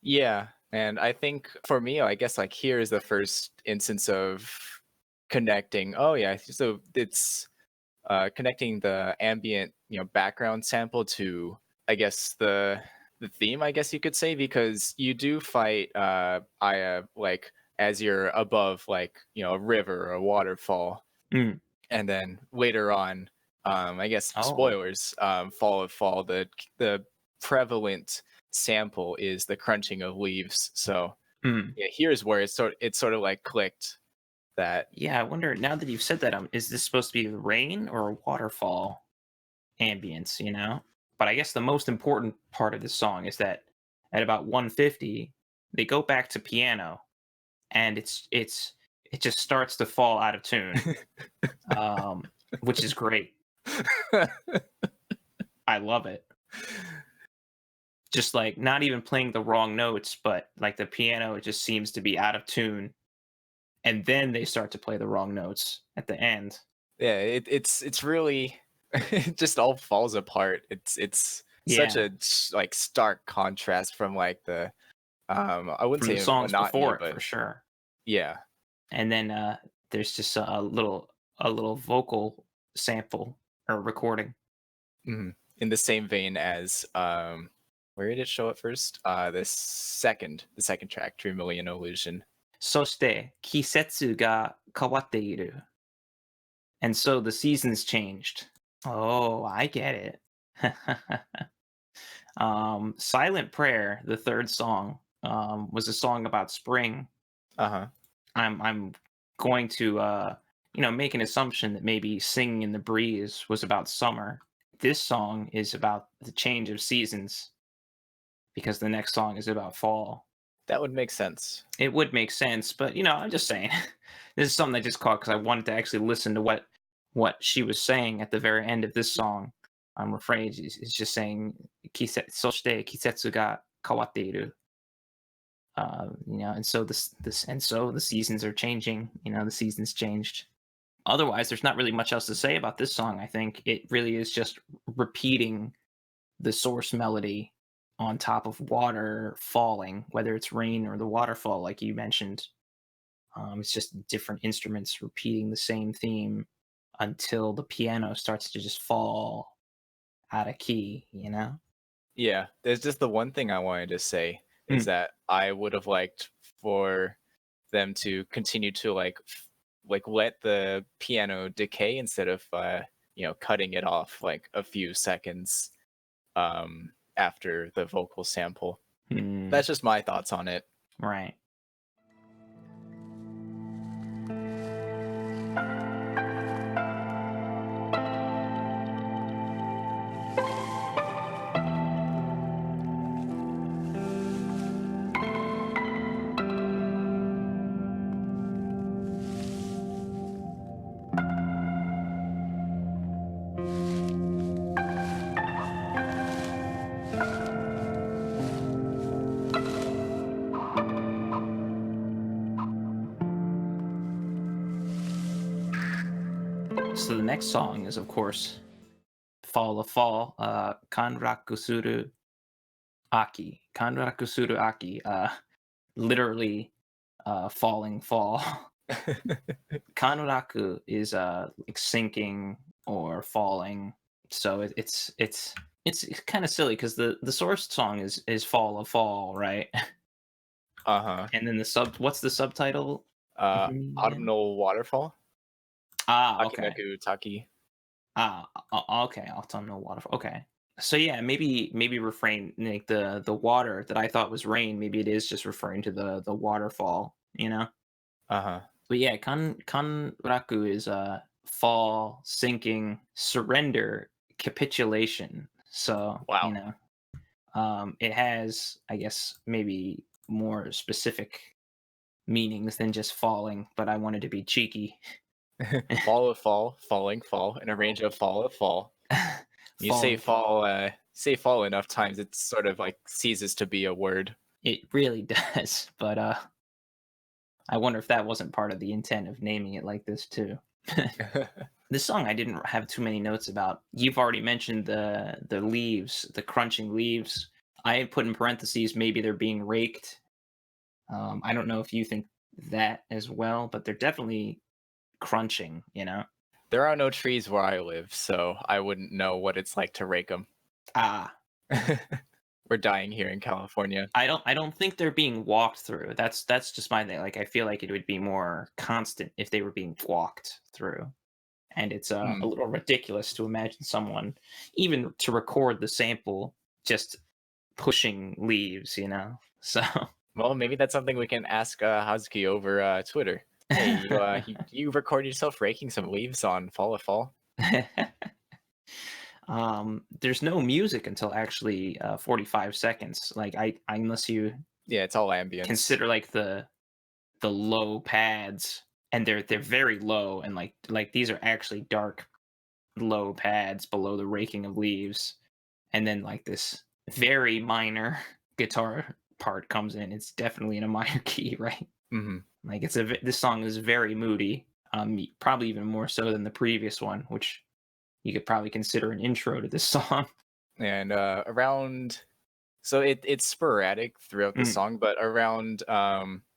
Yeah, and I think for me, I guess like here is the first instance of connecting. Oh yeah, so it's connecting the ambient, background sample to, I guess, the theme, I guess you could say, because you do fight Aya like as you're above like a river or a waterfall, Mm. and then later on, I guess Oh. spoilers, fall of fall, the prevalent sample is the crunching of leaves. So Mm. yeah, here's where it's sort of like clicked that. Yeah, I wonder now that you've said that, is this supposed to be rain or a waterfall ambience, But I guess the most important part of this song is that at about 150, they go back to piano and it just starts to fall out of tune, um, which is great. I love it. Just like not even playing the wrong notes, but like the piano, it just seems to be out of tune. And then they start to play the wrong notes at the end. Yeah, it's really it just all falls apart. It's such Yeah, a like stark contrast from like the I wouldn't from the say songs monotony, before it but for sure. yeah. And then there's just a little vocal sample or recording. Mhm. In the same vein as where did it show up first? The second track, Dreamily an Illusion. そして季節が変わっている. And so the seasons changed. Oh, I get it. Silent Prayer, the third song, was a song about spring. Uh-huh. I'm going to make an assumption that maybe Singing in the Breeze was about summer. This song is about the change of seasons because the next song is about fall. That would make sense. It would make sense, but I'm just saying. This is something I just caught because I wanted to actually listen to what she was saying at the very end of this song. Refrain is just saying "soshite kisetsu ga kawatteiru." And so the seasons are changing. The seasons changed. Otherwise, there's not really much else to say about this song. I think it really is just repeating the source melody on top of water falling, whether it's rain or the waterfall, like you mentioned. It's just different instruments repeating the same theme until the piano starts to just fall out of key. Yeah, there's just the one thing I wanted to say is Mm. that I would have liked for them to continue to like let the piano decay instead of cutting it off like a few seconds after the vocal sample. Mm. That's just my thoughts on it. Right. So the next song is, of course, Fall of Fall, Kanraku Suru Aki. Kanraku Suru Aki, literally falling fall. Kanraku is like sinking or falling. So it's kind of silly because the source song is Fall of Fall, right? Uh-huh. And then what's the subtitle? Again? Autumnal Waterfall? Ah, okay. Akinaku Taki. Okay, autumnal waterfall. Okay. So yeah, maybe refrain like the water that I thought was rain. Maybe it is just referring to the waterfall. You know. Uh-huh. But yeah, kanraku is fall, sinking, surrender, capitulation. So Wow. it has, I guess, maybe more specific meanings than just falling. But I wanted to be cheeky. Fall of fall, falling fall, in a range of fall of fall. You Falling, say fall enough times, it sort of like ceases to be a word. it really does. But I wonder if that wasn't part of the intent of naming it like this too. This song I didn't have too many notes about. You've already mentioned the leaves, the crunching leaves. I had put in parentheses maybe they're being raked. I don't know if you think that as well, but they're definitely crunching. There are no trees where I live, so I wouldn't know what it's like to rake them. Ah, We're dying here in California. I don't think they're being walked through. That's just my thing. Like I feel like it would be more constant if they were being walked through. And it's a Hmm. little ridiculous to imagine someone even to record the sample just pushing leaves. So Well, maybe that's something we can ask Hazuki over Twitter. Hey, you record yourself raking some leaves on Fall of Fall? there's no music until actually 45 seconds. Like unless you Yeah, it's all ambience. consider like the low pads, and they're very low, and like these are actually dark low pads below the raking of leaves, and then like this very minor guitar part comes in. It's definitely in a minor key, right? Hmm. Like this song is very moody, probably even more so than the previous one, which you could probably consider an intro to this song. And around, so it's sporadic throughout the Mm, song, but around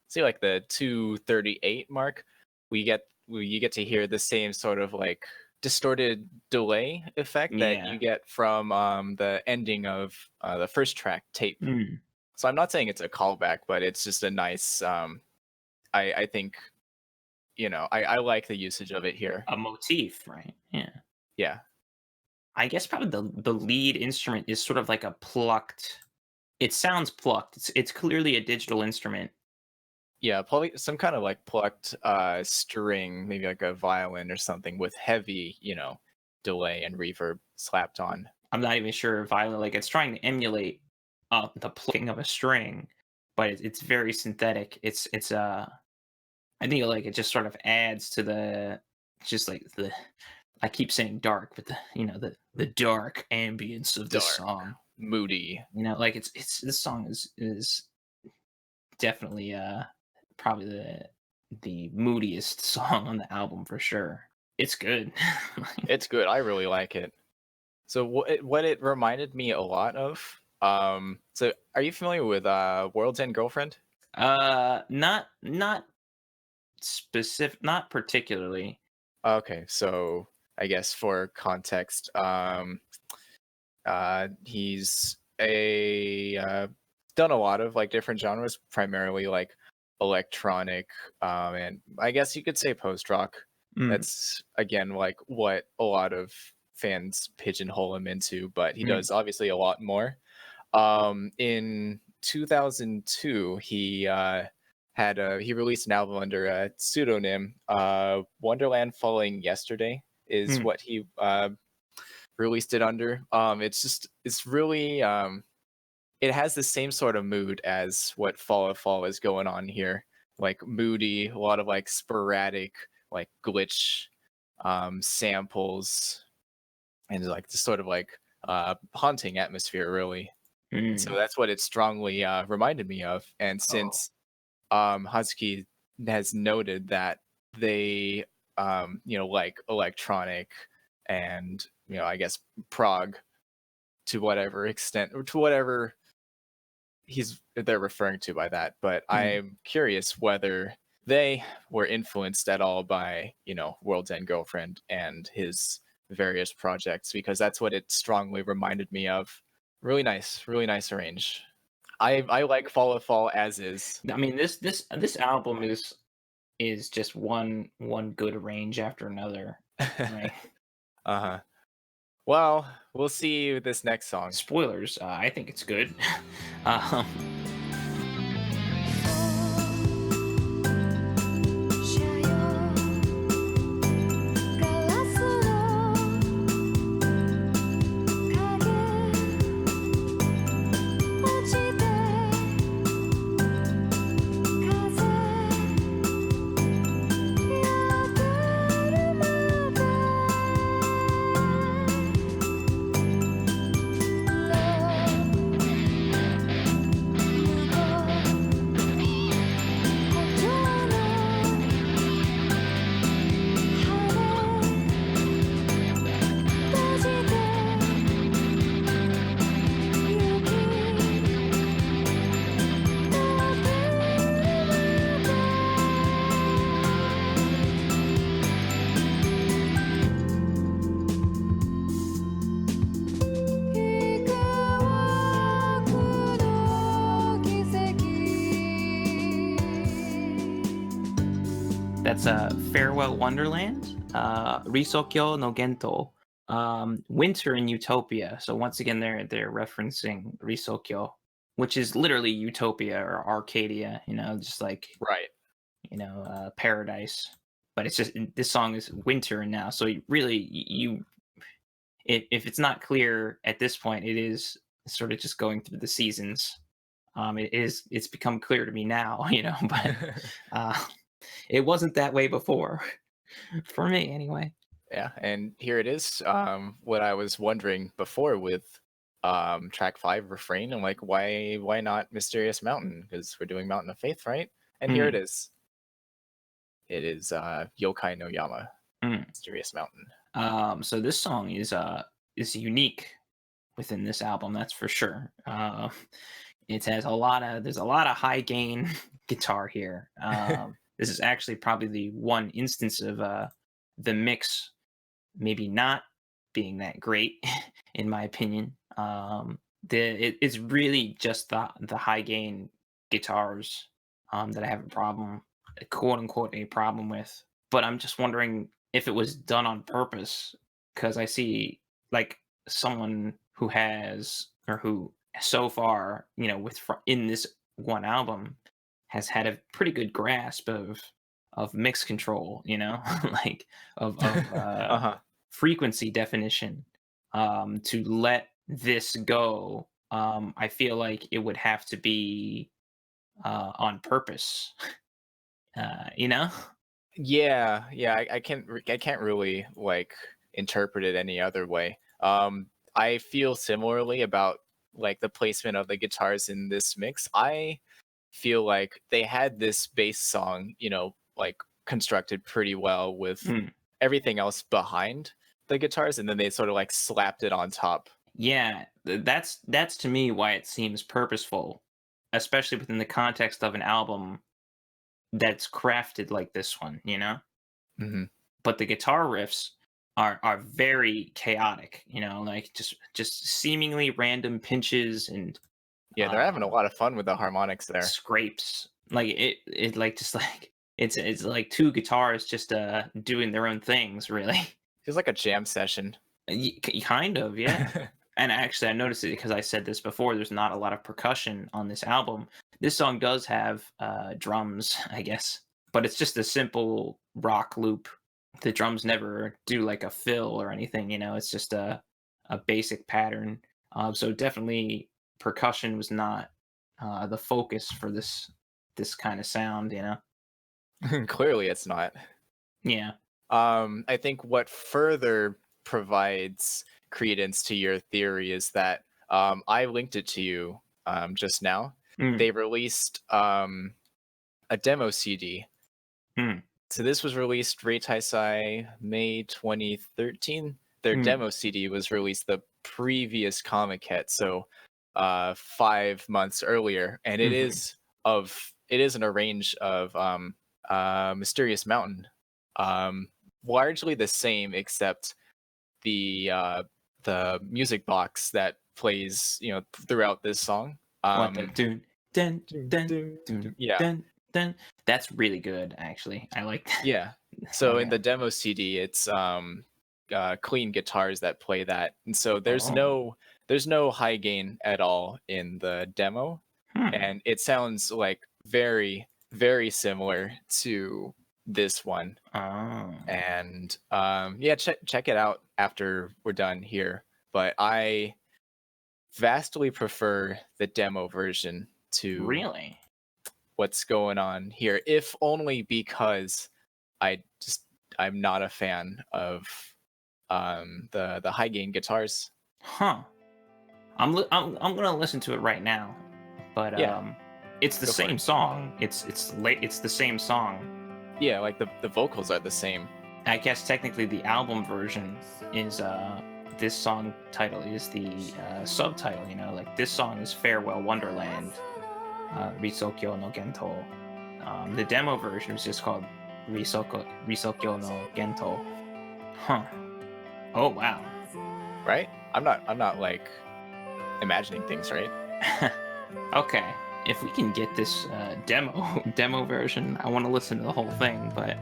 say like the 2:38 mark, you get to hear the same sort of like distorted delay effect that yeah. you get from the ending of the first track tape. Mm, So I'm not saying it's a callback, but it's just a nice I think, I like the usage of it here. a motif, right? Yeah. Yeah. I guess probably the lead instrument is sort of like a plucked. It sounds plucked. It's clearly a digital instrument. Yeah, probably some kind of like plucked string, maybe like a violin or something with heavy, delay and reverb slapped on. I'm not even sure if like it's trying to emulate the plucking of a string, but it's very synthetic. It's I think like it just sort of adds to the just like the I keep saying dark, but the dark ambience of this Dark, song. moody. Like it's this song is definitely probably the moodiest song on the album for sure. It's good. It's good. I really like it. So what it reminded me a lot of. So are you familiar with World's End Girlfriend? Not specific, not particularly. Okay, so I guess for context, he's a done a lot of like different genres, primarily like electronic, and I guess you could say post rock. Mm, That's again like what a lot of fans pigeonhole him into, but he mm, does obviously a lot more. In 2002, he released an album under a pseudonym. Wonderland Falling Yesterday is mm. what he released it under. It's really it has the same sort of mood as what Fall of Fall is going on here. Like moody, a lot of like sporadic, like glitch samples, and like this sort of like haunting atmosphere, really. And so Mm. that's what it strongly reminded me of. And Oh, since Hazuki has noted that they, like electronic and, I guess prog to whatever extent or to whatever they're referring to by that. But mm. I'm curious whether they were influenced at all by, World's End Girlfriend and his various projects, because that's what it strongly reminded me of. Really nice arrange. I like Fall of Fall as is. I mean, this album is just one good range after another, right? Uh-huh. Well, we'll see with this next song. Spoilers. I think it's good. um, 'That's Farewell Wonderland, Risokyo no Gento, Winter in Utopia. So once again, they're referencing Risokyo, which is literally Utopia or Arcadia. Just like Right. paradise. But it's just this song is winter now. So if it's not clear at this point, it is sort of just going through the seasons. It's become clear to me now, but it wasn't that way before, for me anyway. Yeah, and here it is. What I was wondering before with track 5 refrain, I'm like, why not Mysterious Mountain? Because we're doing Mountain of Faith, right? And here it Mm, is. It is Yokai no Yama, mm. Mysterious Mountain. So this song is unique within this album, that's for sure. It has there's a lot of high gain guitar here. This is actually probably the one instance of the mix maybe not being that great, in my opinion. It's really just the high gain guitars that I have a problem, quote unquote, a problem with. But I'm just wondering if it was done on purpose, because I see like someone who has or who so far, in this one album has had a pretty good grasp of mix control, like of Uh-huh. frequency definition. To let this go, I feel like it would have to be on purpose. You know? Yeah, I can't really like interpret it any other way. I feel similarly about like the placement of the guitars in this mix. I feel like they had this bass song, like constructed pretty well with Mm. everything else behind the guitars, and then they sort of like slapped it on top. Yeah, that's to me why it seems purposeful, especially within the context of an album that's crafted like this one. Hmm. But the guitar riffs are very chaotic, like just seemingly random pinches and Yeah, they're having a uh lot of fun with the harmonics there. scrapes. Like it like just like it's like two guitars just doing their own things, really. Feels like a jam session. Kind of, yeah. And actually, I noticed it because I said this before. There's not a lot of percussion on this album. This song does have drums, I guess, but it's just a simple rock loop. The drums never do like a fill or anything. It's just a basic pattern. So definitely, percussion was not the focus for this kind of sound. Clearly, it's not. Yeah. I think what further provides credence to your theory is that I linked it to you just now. Mm, They released a demo CD. mm, So this was released Reitaisai May 2013. Their mm, demo CD was released the previous comic hit, so 5 months earlier, and it mhm. is an arrange of Mysterious Mountain, um, largely the same except the music box that plays throughout this song. What the dun dun Dun, dun dun, dun yeah, dun dun. That's really good, actually. I like that. yeah. Oh So in yeah. the demo CD, it's clean guitars that play that, and so Oh. there's no high gain at all in the demo, Hmm. and it sounds like very similar to this one. Oh. And yeah, check it out after we're done here. But I vastly prefer the demo version to Really? what's going on here, if only because I just I'm not a fan of the high gain guitars. Huh. I'm gonna listen to it right now, but Yeah, it's the go for same it. song. It's the same song. Yeah, like the vocals are the same. I guess technically the album version is this song title is the subtitle. You know, like this song is Farewell Wonderland, Risokyo no Gento. The demo version is just called Risokyo no Gento. Huh. Oh wow. Right? I'm not like imagining things, right? Okay, if we can get this demo version, I want to listen to the whole thing. But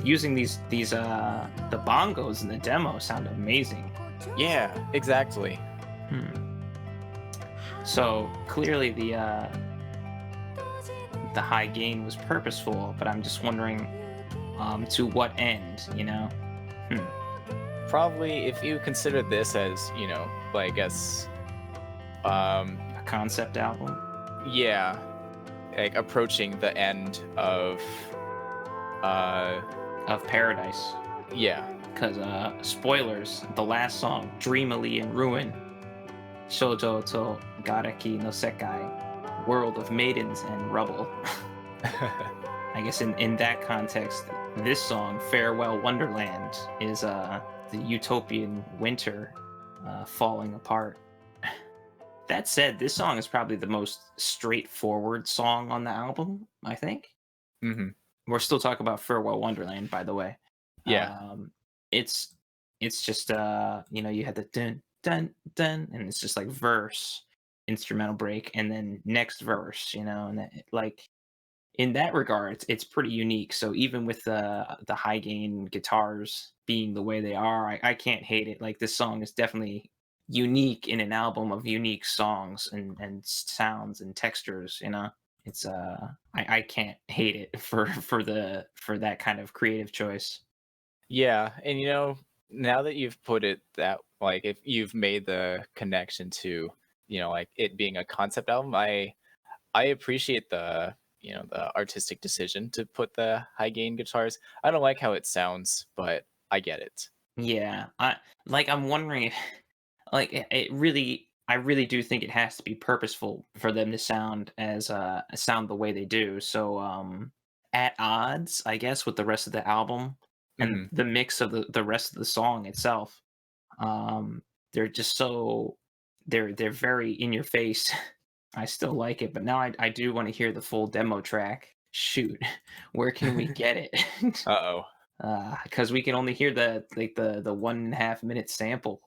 using these the bongos in the demo sound amazing. Yeah, exactly. Hmm. So clearly the high gain was purposeful, but I'm just wondering to what end, you know? Hmm. Probably if you consider this as, like I guess A concept album. yeah, like approaching the end of Of Paradise. yeah. Because spoilers, the last song, Dreamily in Ruin, Shoujo to Garaki no Sekai, World of Maidens and Rubble. I guess in that context, this song, Farewell Wonderland, is the utopian winter falling apart. That said, this song is probably the most straightforward song on the album, I think. hmm We're still talking about Farewell Wonderland, by the way. Yeah. It's just you had the dun dun dun, and it's just like verse, instrumental break, and then next verse, and like in that regard, it's pretty unique. So even with the high gain guitars being the way they are, I can't hate it. Like this song is definitely unique in an album of unique songs and sounds and textures. It's I can't hate it for that kind of creative choice. Yeah, and now that you've put it that, like, if you've made the connection to, like it being a concept album, I appreciate the artistic decision to put the high gain guitars. I don't like how it sounds, but I get it. Yeah, I'm wondering if I really do think it has to be purposeful for them to sound the way they do. So at odds, I guess, with the rest of the album and hmm the mix of the rest of the song itself. Um they're just so they're very in your face. I still like it, but now I do want to hear the full demo track. Shoot, where can we get it? Uh-oh. Because we can only hear the 1.5 minute sample.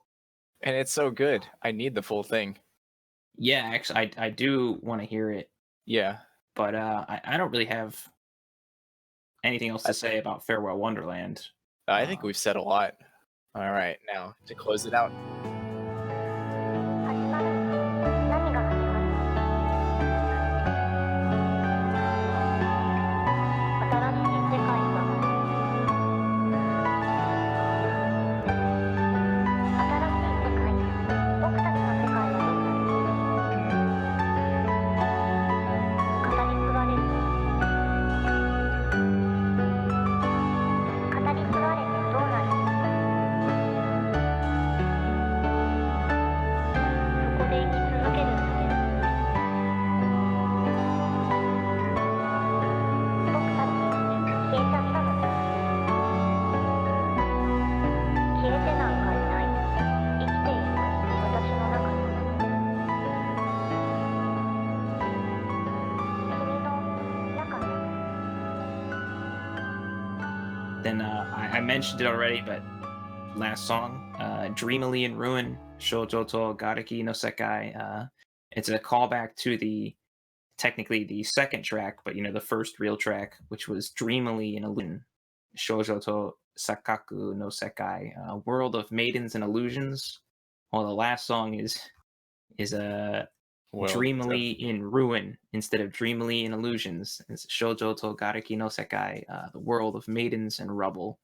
And it's so good. I need the full thing. Yeah, actually, I do want to hear it, Yeah. but I don't really have anything else I, to say about Farewell Wonderland. I think Uh, we've said a lot. All right, now to close it out. then I mentioned it already, but last song, Dreamily in Ruin, Shoujo to Garaki no Sekai. It's a callback to technically the second track, but the first real track, which was Dreamily in Illusion, Shoujo to Sakaku no Sekai, World of Maidens and Illusions. Well, the last song is a World of Dreamily in Ruin instead of Dreamily in Illusions. It's Shoujo to Garaki no Sekai, the world of maidens and rubble.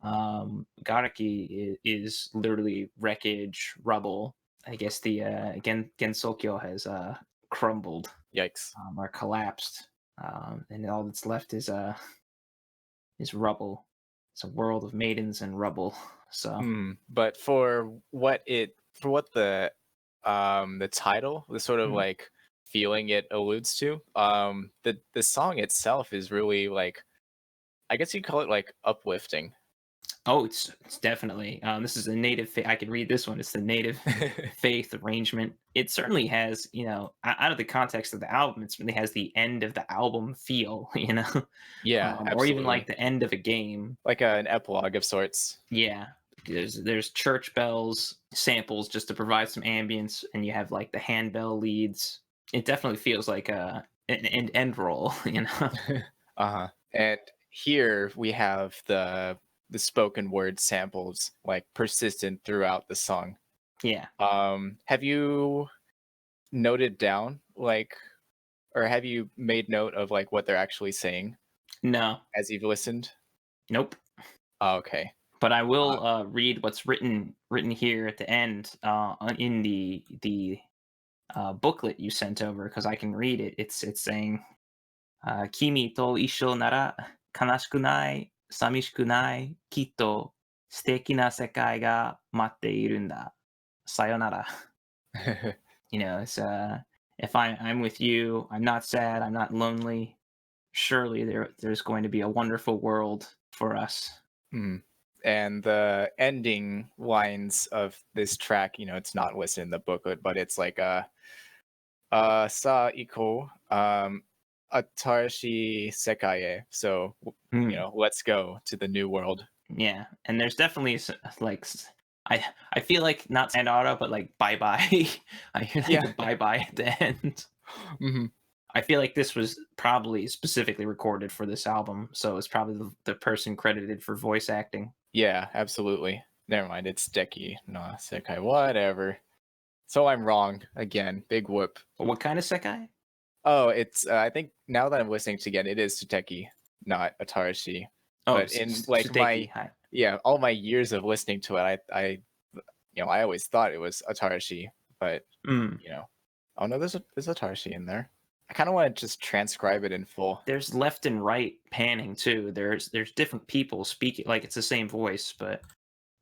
Garaki is literally wreckage, rubble. I guess the Gensokyo has crumbled Yikes. or collapsed, and all that's left is rubble. It's a world of maidens and rubble. So But for what the title, the sort of Mm. like feeling it alludes to, the song itself is really like, I guess you'd call it like uplifting. Oh, it's definitely. This is a native. I could read this one. It's the native faith arrangement. It certainly has, out of the context of the album, it certainly has the end of the album feel, Yeah, or even like absolutely. the end of a game. Like an epilogue of sorts. Yeah, there's church bells samples just to provide some ambience, and you have like the handbell leads. It definitely feels like an end roll, Uh-huh. And here we have the spoken word samples like persistent throughout the song. Yeah. Have you noted down like, or have you made note of like what they're actually saying No. as you've listened? Nope. Oh, okay. But I Uh, will read what's written here at the end in the booklet you sent over because I can read it. It's saying, "Kimi to isho nara kanashiku nai, samishiku nai, kitto suteki na sekai ga matte iru n da. Sayonara." It's if I'm with you, I'm not sad, I'm not lonely. Surely there's going to be a wonderful world for us. mm. And the ending lines of this track, it's not listed in the booklet, but it's like sa iko atarashi sekai e. So, Hmm. let's go to the new world. Yeah, and there's definitely I feel like not sayonara, but like bye bye. I hear like Yeah. a bye bye at the end. Hmm. I feel like this was probably specifically recorded for this album, so it's probably the person credited for voice acting. Yeah, absolutely. Never mind, it's Deki, no Sekai, whatever. So I'm wrong again. Big whoop. What kind of sekai? Oh, it's I think now that I'm listening to again, it is Tsuteki, not Atarashi. Oh, But in like Suteki. all my years of listening to it, I always thought it was Atarashi, but Mm. oh no, there's Atarashi in there. I kind of want to just transcribe it in full. There's left and right panning too. There's different people speaking, like it's the same voice, but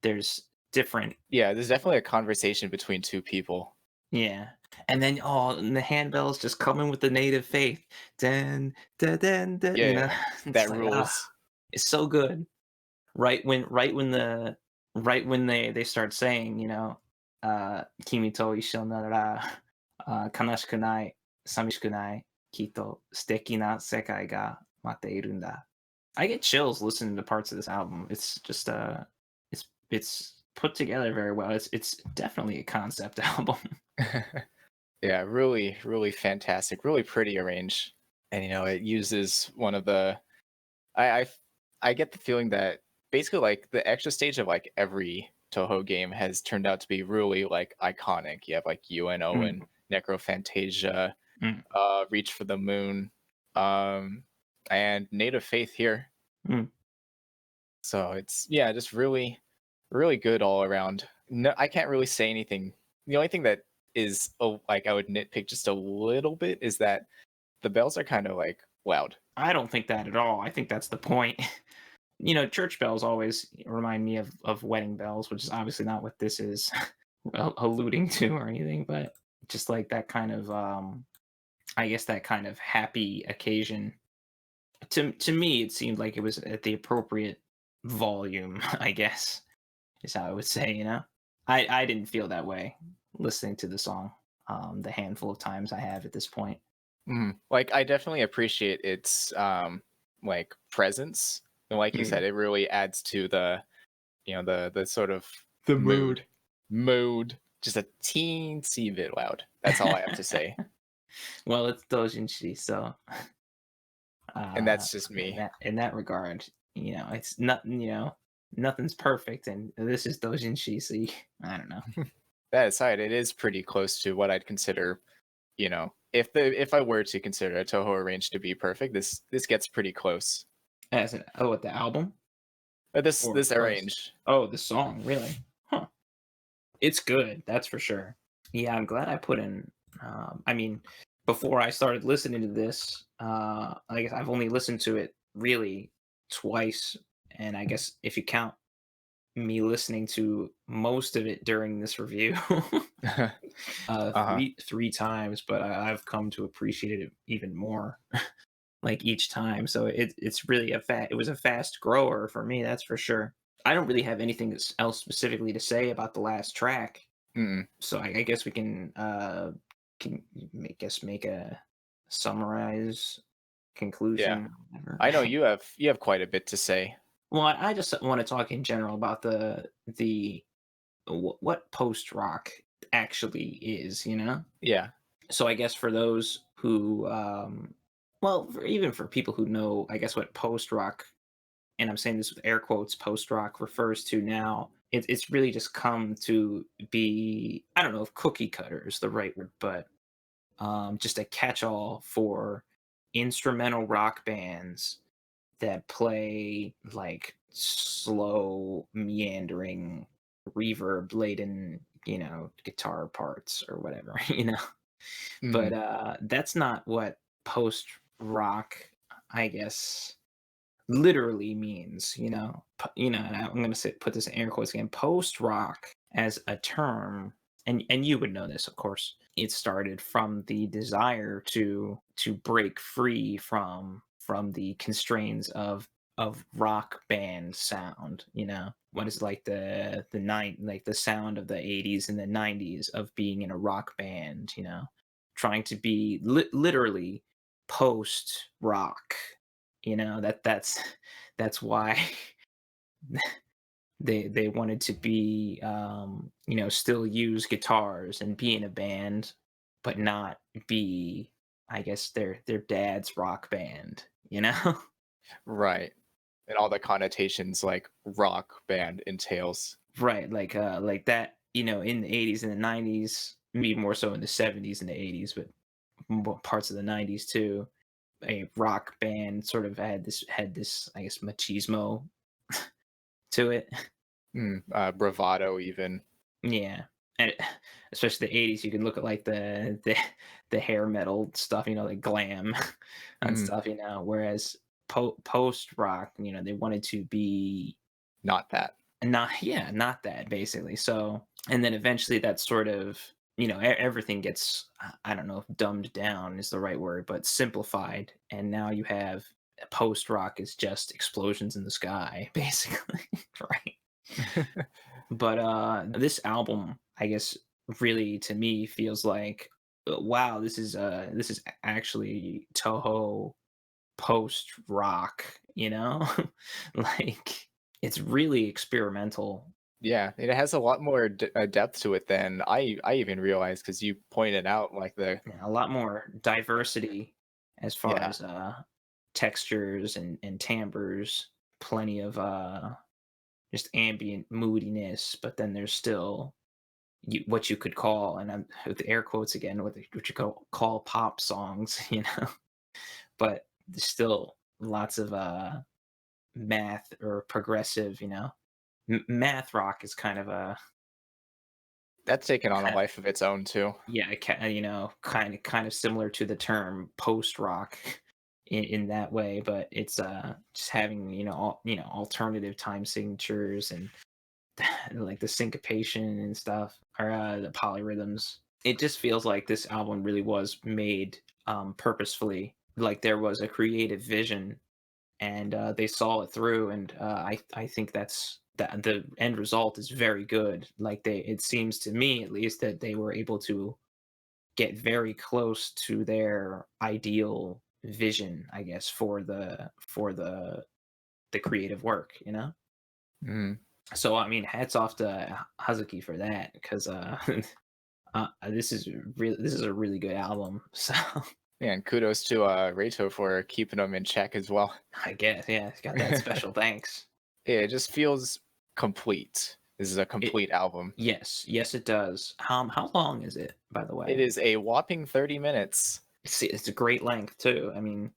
there's different. Yeah, there's definitely a conversation between two people. Yeah. And then and the handbells just coming with the native faith. Den, da, den, da, Yeah, it's that like, rules. it's so good. Right when they start saying, Kimi to isho nara kanashiku nai, samishiku nai, kitto suteki na sekai ga matte iru n da. I get chills listening to parts of this album. It's just it's put together very well. It's definitely a concept album. Yeah, really, really fantastic, really pretty arranged, and it uses one of the. I I I get the feeling that basically like the extra stage of like every Toho game has turned out to be really like iconic. You have like UNO Mm, and Necrophantasia, mm, Reach for the Moon, um, and Native Faith here. mm. So it's just really, really good all around. No, I can't really say anything. The only thing that is like I would nitpick just a little bit is that the bells are kind of like loud. I don't think that at all. I think that's the point. Church bells always remind me of wedding bells, which is obviously not what this is alluding to or anything, but just like that kind of I guess that kind of happy occasion. To me, it seemed like it was at the appropriate volume, I guess, is how I would say, I didn't feel that way listening to the song, the handful of times I have at this point. Like I definitely appreciate its like presence. And like you said, it really adds to the the sort of The mood. Just a teensy bit loud. That's all I have to say. Well, it's doujinshi, so And that's just in me. that regard, it's not, nothing's perfect, and this is doujinshi, so I don't know. That aside, it is pretty close to what I'd consider, if I were to consider a Toho arranged to be perfect, this gets pretty close. As an what the album This or arranged. the song really? Huh. It's good, that's for sure. Yeah, I'm glad I put in. I mean, before I started listening to this, I guess I've only listened to it really twice, and I guess if you count me listening to most of it during this review, Uh-huh. three times, but I've come to appreciate it even more, like each time. So it's really it was a fast grower for me, that's for sure. I don't really have anything else specifically to say about the last track, Mm, so I guess we can make a summarize yeah. conclusion, whatever. I know you have quite a bit to say. Well, I just want to talk in general about the what post rock actually is, you know? Yeah. So I guess for those who, well, even for people who know, I guess what post rock, and I'm saying this with air quotes, post rock refers to now. It's really just come to be, I don't know if cookie cutter is the right word, but just a catch all for instrumental rock bands that play like slow, meandering, reverb laden, guitar parts or whatever, But Mm, that's not what post rock, I guess, literally means, and I'm going to put this in air quotes again. Post rock as a term, and you would know this, of course. It started from the desire to break free from the constraints of rock band sound. What is like like the sound of the 80s and the 90s of being in a rock band. Trying to be literally post rock. That's why they wanted to be, still use guitars and be in a band, but not be, I guess, their dad's rock band, right. And all the connotations like rock band entails. Right, like that, in the 80s and the 90s, maybe more so in the 70s and the 80s, but parts of the 90s too. A rock band sort of had this, I guess, machismo to it. Bravado even. Yeah, and especially the 80s, you can look at like the hair metal stuff, like glam and Mm, stuff, whereas post rock, they wanted to be not that. not that basically. So, and then eventually that sort of, everything gets, I don't know if dumbed down is the right word, but simplified, and now you have post rock is just explosions in the sky basically, right? But this album, I guess, really to me feels like, wow, this is actually Toho post rock, like it's really experimental. Yeah, it has a lot more depth to it than I even realized because you pointed out like the Yeah, a lot more diversity as far yeah. as textures and timbres, plenty of just ambient moodiness, but then there's still what you could call, and I'm with the air quotes again, what you call pop songs, but there's still lots of math or progressive, math rock is kind of a That's taken on a kind of life of its own too. yeah, kind of similar to the term post rock in that way, but it's just having, alternative time signatures and like the syncopation and stuff, or the polyrhythms. It just feels like this album really was made purposefully. Like there was a creative vision, and they saw it through. And I think that the end result is very good. Like it seems to me at least that they were able to get very close to their ideal vision, I guess, for the creative work. Mm. So I mean, hats off to Hazuki for that, because this is a really good album. So Yeah, and kudos to Reito for keeping them in check as well. I guess, yeah, it's got that special thanks. Yeah, it just feels complete. This is a It complete album. yes, it does. How long is it, by the It way? is a whopping 30 minutes. It's a great length too. I mean,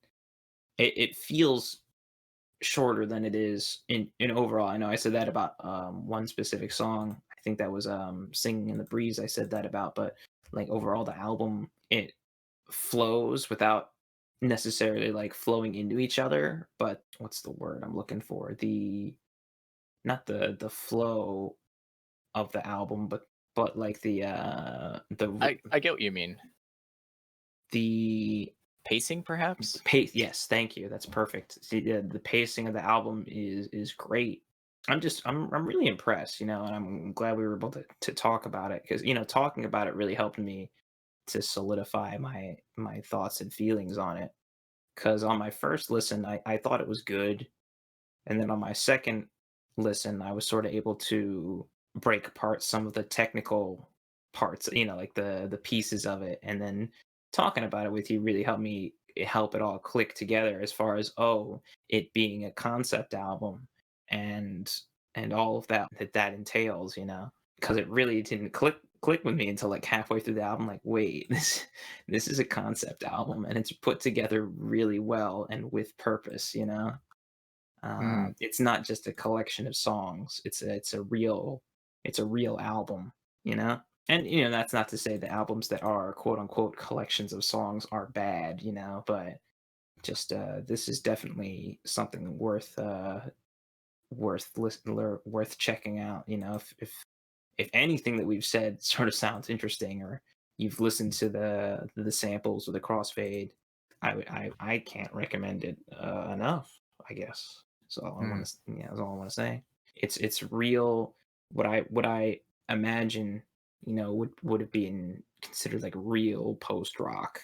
it feels shorter than it is in overall. I know I said that about one specific song. I think that was "Singing in the Breeze." I said that about, but like overall, the album it flows without necessarily like flowing into each other. But what's the word I'm looking for? The not the flow of the album, but like I get what you mean. the Pacing, perhaps? pace. Yes, thank you. That's perfect. See, the pacing of the album is great. I'm really impressed, and I'm glad we were able to talk about it because talking about it really helped me to solidify my thoughts and feelings on it. Because on my first listen, I thought it was good, and then on my second listen, I was sort of able to break apart some of the technical parts, like the pieces of it, and then talking about it with you really helped me help it all click together as far as it being a concept album and all of that entails, because it really didn't click with me until like halfway through the album. Like, wait, this is a concept album and it's put together really well and with purpose. Mm. It's not just a collection of songs. It's a real album, you know? And that's not to say the albums that are quote unquote collections of songs are bad, but just this is definitely something worth checking out, if anything that we've said sort of sounds interesting or you've listened to the samples or the crossfade, I can't recommend it enough, I guess. So all I Mm. want to yeah, that's all I want to say. It's real. What I imagine, would have been considered like real post rock,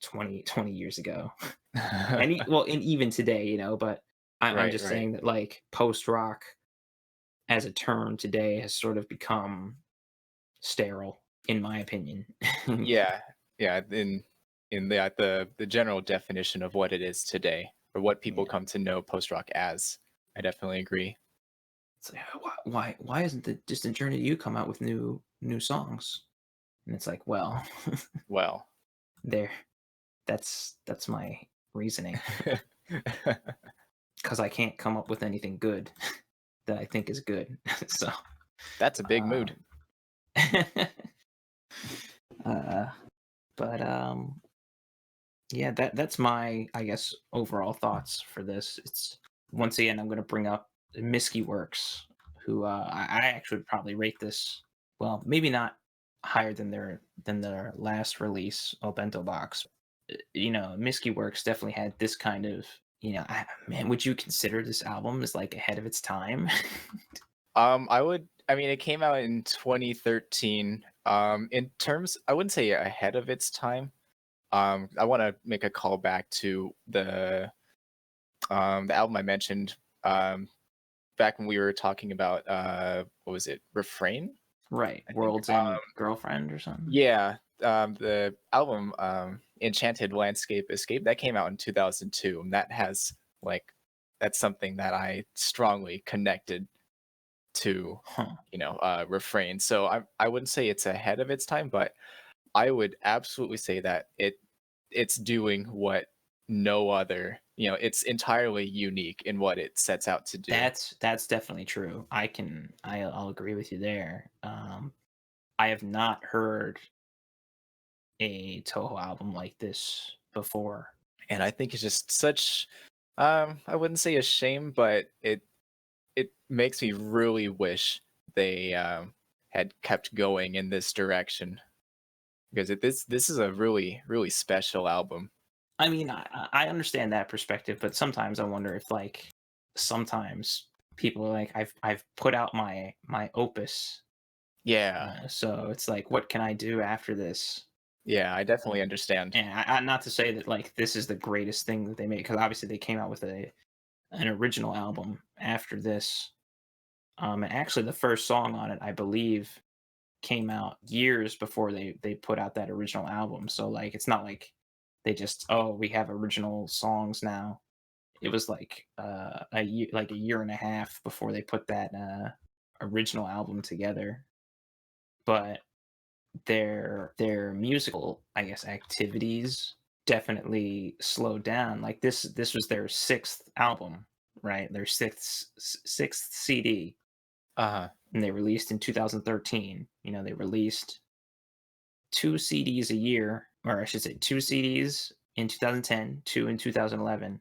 20 years ago. And even today, but I'm Right, just right. saying that like post rock as a term today has sort of become sterile, in my opinion. Yeah, yeah. In the general definition of what it is today, or what people Yeah. come to know post rock as, I definitely agree. It's like, why isn't the Distant Journey to You come out with new songs? And it's like, well, Well, there, that's my reasoning because I can't come up with anything good that I think is good. So, that's a big mood. um, uh, but yeah, that's my, I guess, overall thoughts for this. It's once again, I'm going to bring up Misky Works, who I actually would probably rate this. Well, maybe not higher than their last release, O Bento Box. Misky Works definitely had this kind of, man. Would you consider this album as like ahead of its time? I would. I mean, it came out in 2013. In terms, I wouldn't say ahead of its time. I want to make a call back to the album I mentioned back when we were talking about what was it, Refrain? Right, I think. World's End Girlfriend or something. Yeah, the album Enchanted Landscape Escape that came out in 2002, and that's something that I strongly connected to, Huh. Refrain. So I wouldn't say it's ahead of its time, but I would absolutely say that it's doing what no other, it's entirely unique in what it sets out to do. That's definitely true. I'll agree with you there. I have not heard a Toho album like this before. And I think it's just such I wouldn't say a shame, but it makes me really wish they had kept going in this direction because this is a really really special album. I mean, I understand that perspective, but sometimes I wonder if like sometimes people are like I've put out my opus, Yeah, so it's like what can I do after this? yeah, I definitely understand. And not to say that like this is the greatest thing that they made because obviously they came out with an original album after this. And actually the first song on it, I believe, came out years before they put out that original album. So like it's not like they just we have original songs now. it was like a year and a half before they put that original album together. But their musical, I guess, activities definitely slowed down. Like this was their sixth album, right? Their sixth CD, Uh-huh. and they released in 2013. You know, they released two CDs a year, or I should say, two CDs in 2010, two in 2011,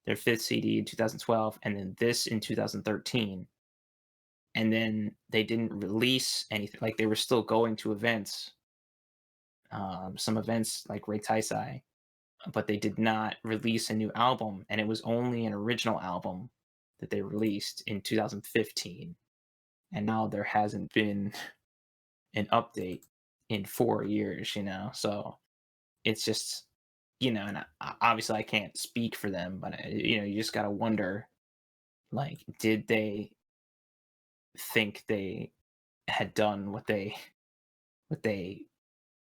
their fifth CD in 2012, and then this in 2013. And then they didn't release anything. Like they were still going to events, some events like Ray Taisai, but they did not release a new album. And it was only an original album that they released in 2015. And now there hasn't been an update in 4 years, you know? So it's just, you know, and obviously I can't speak for them, but, you know, you just got to wonder, like, did they think they had done what they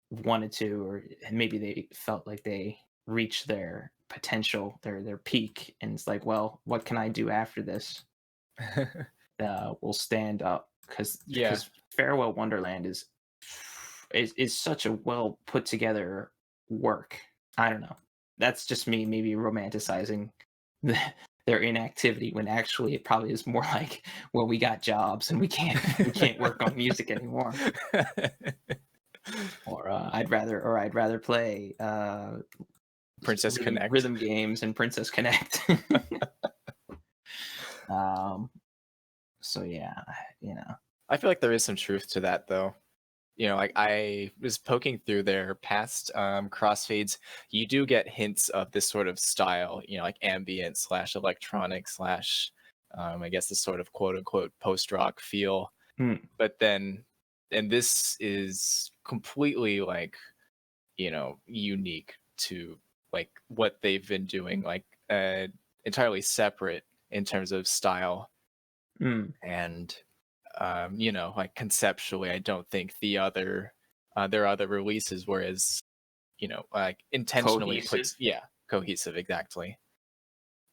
wanted to, or maybe they felt like they reached their potential, their peak, and it's like, well, what can I do after this? Will stand up, Yeah. because Farewell Wonderland is such a well put together work. I don't know. That's just me maybe romanticizing the, their inactivity when actually it probably is more like, well, we got jobs and we can't work on music anymore. Or I'd rather play Princess Connect. rhythm games and Princess Connect. um, so yeah, you know. I feel like there is some truth to that, though. You know, like I was poking through their past crossfades. You do get hints of this sort of style, you know, like ambient slash electronic slash, I guess, this sort of quote unquote post rock feel. Hmm. But then, and this is completely like, you know, unique to like what they've been doing, like entirely separate in terms of style. And you know, like conceptually, I don't think their other releases were as, you know, like intentionally Cohesive. cohesive, exactly.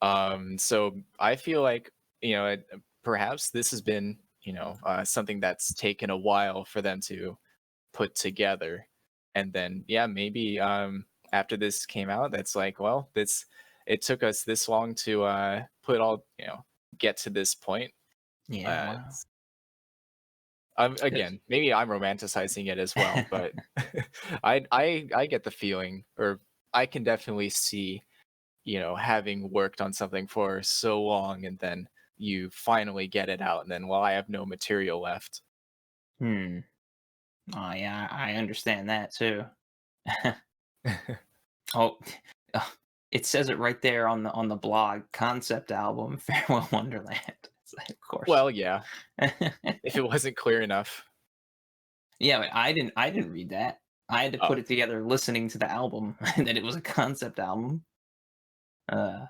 So I feel like, you know, perhaps this has been, you know, something that's taken a while for them to put together, and then yeah, maybe after this came out, that's like, well, this it took us this long to put all, you know, get to this point. Yeah, Uh, wow. Again, maybe I'm romanticizing it as well, but I get the feeling, or I can definitely see, you know, having worked on something for so long and then you finally get it out, and then, well, I have no material left. Hmm. Oh yeah, I understand that too. Oh, it says it right there on the blog. Concept album, Farewell Wonderland. It's like, of course. Well, yeah, if it wasn't clear enough. Yeah, but I didn't read that. I had to Oh, put it together listening to the album and that it was a concept album. Uh,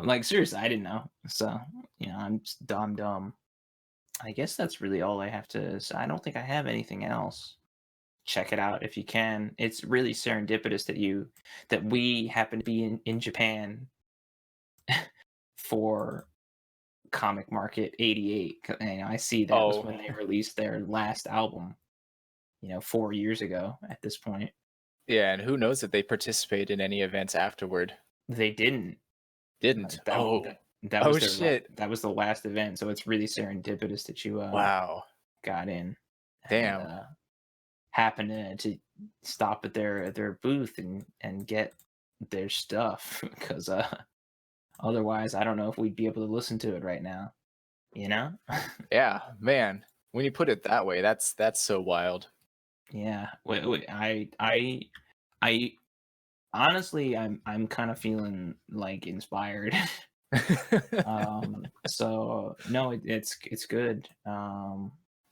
like seriously, I didn't know. So, you know, I'm just dumb. I guess that's really all I have to say. I don't think I have anything else. Check it out if you can. It's really serendipitous that we happen to be in Japan for Comic Market '88. You know, I see that was oh, when they released their last album, you know, 4 years ago at this point. yeah, and who knows if they participate in any events afterward? They didn't. Didn't. Like that Oh, that oh was shit! that was the last event, so it's really serendipitous that you Wow, got in and damn. happened to stop at their booth and get their stuff because otherwise I don't know if we'd be able to listen to it right now, you know. Yeah, man. When you put it that way, that's so wild. Yeah, wait, I honestly I'm kind of feeling like inspired. So no, it's good.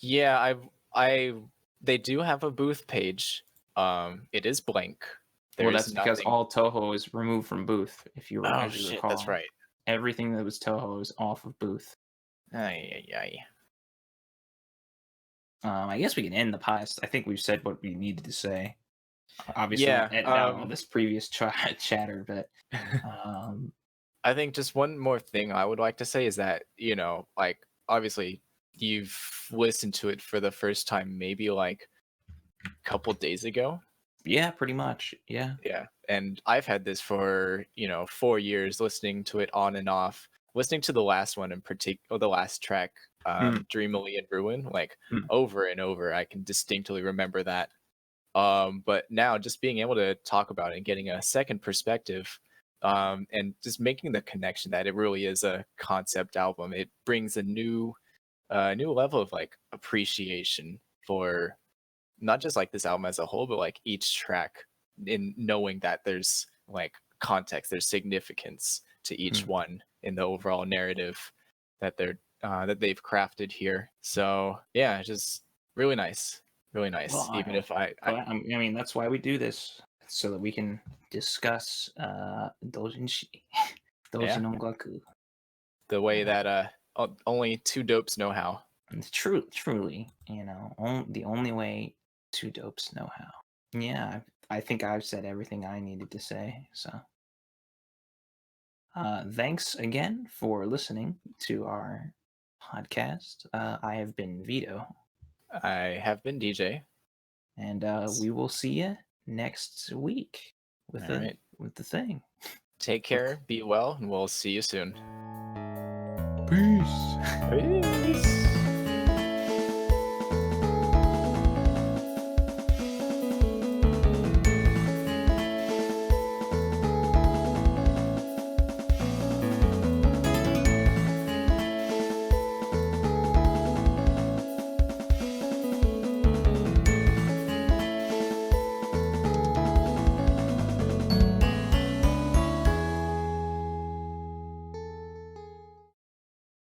Yeah, I they do have a booth page. It is blank. Well, There's that's because nothing. all Toho is removed from Booth. Oh As you shit, that's recall, right. everything that was Toho is off of Booth. Ay, ay, ay. I guess we can end the podcast. I think we've said what we needed to say. Obviously, we'll Yeah, edit out all this previous chatter, but um, I think just one more thing I would like to say is that, like obviously you've listened to it for the first time maybe like a couple days ago. Yeah, pretty much. Yeah. Yeah. And I've had this for, 4 years, listening to it on and off, listening to the last one in particular, the last track, Mm, Dreamily and Ruin, like mm, over and over. I can distinctly remember that. But now just being able to talk about it and getting a second perspective, and just making the connection that it really is a concept album, it brings a new level of like appreciation for not just like this album as a whole, but like each track, in knowing that there's like context, there's significance to each mm. one in the overall narrative that they've crafted here. So yeah, just really nice, really Well, nice. Even if I mean, that's why we do this, so that we can discuss doujinshi, yeah, doujin ongaku. the way that only two dopes know how. And truly, the only way two dopes know how. Yeah, I think I've said everything I needed to say. So, thanks again for listening to our podcast. I have been Veto, I have been DJ. and we will see you next week with All right, with the thing. take care, be well, and we'll see you soon. Peace. Peace.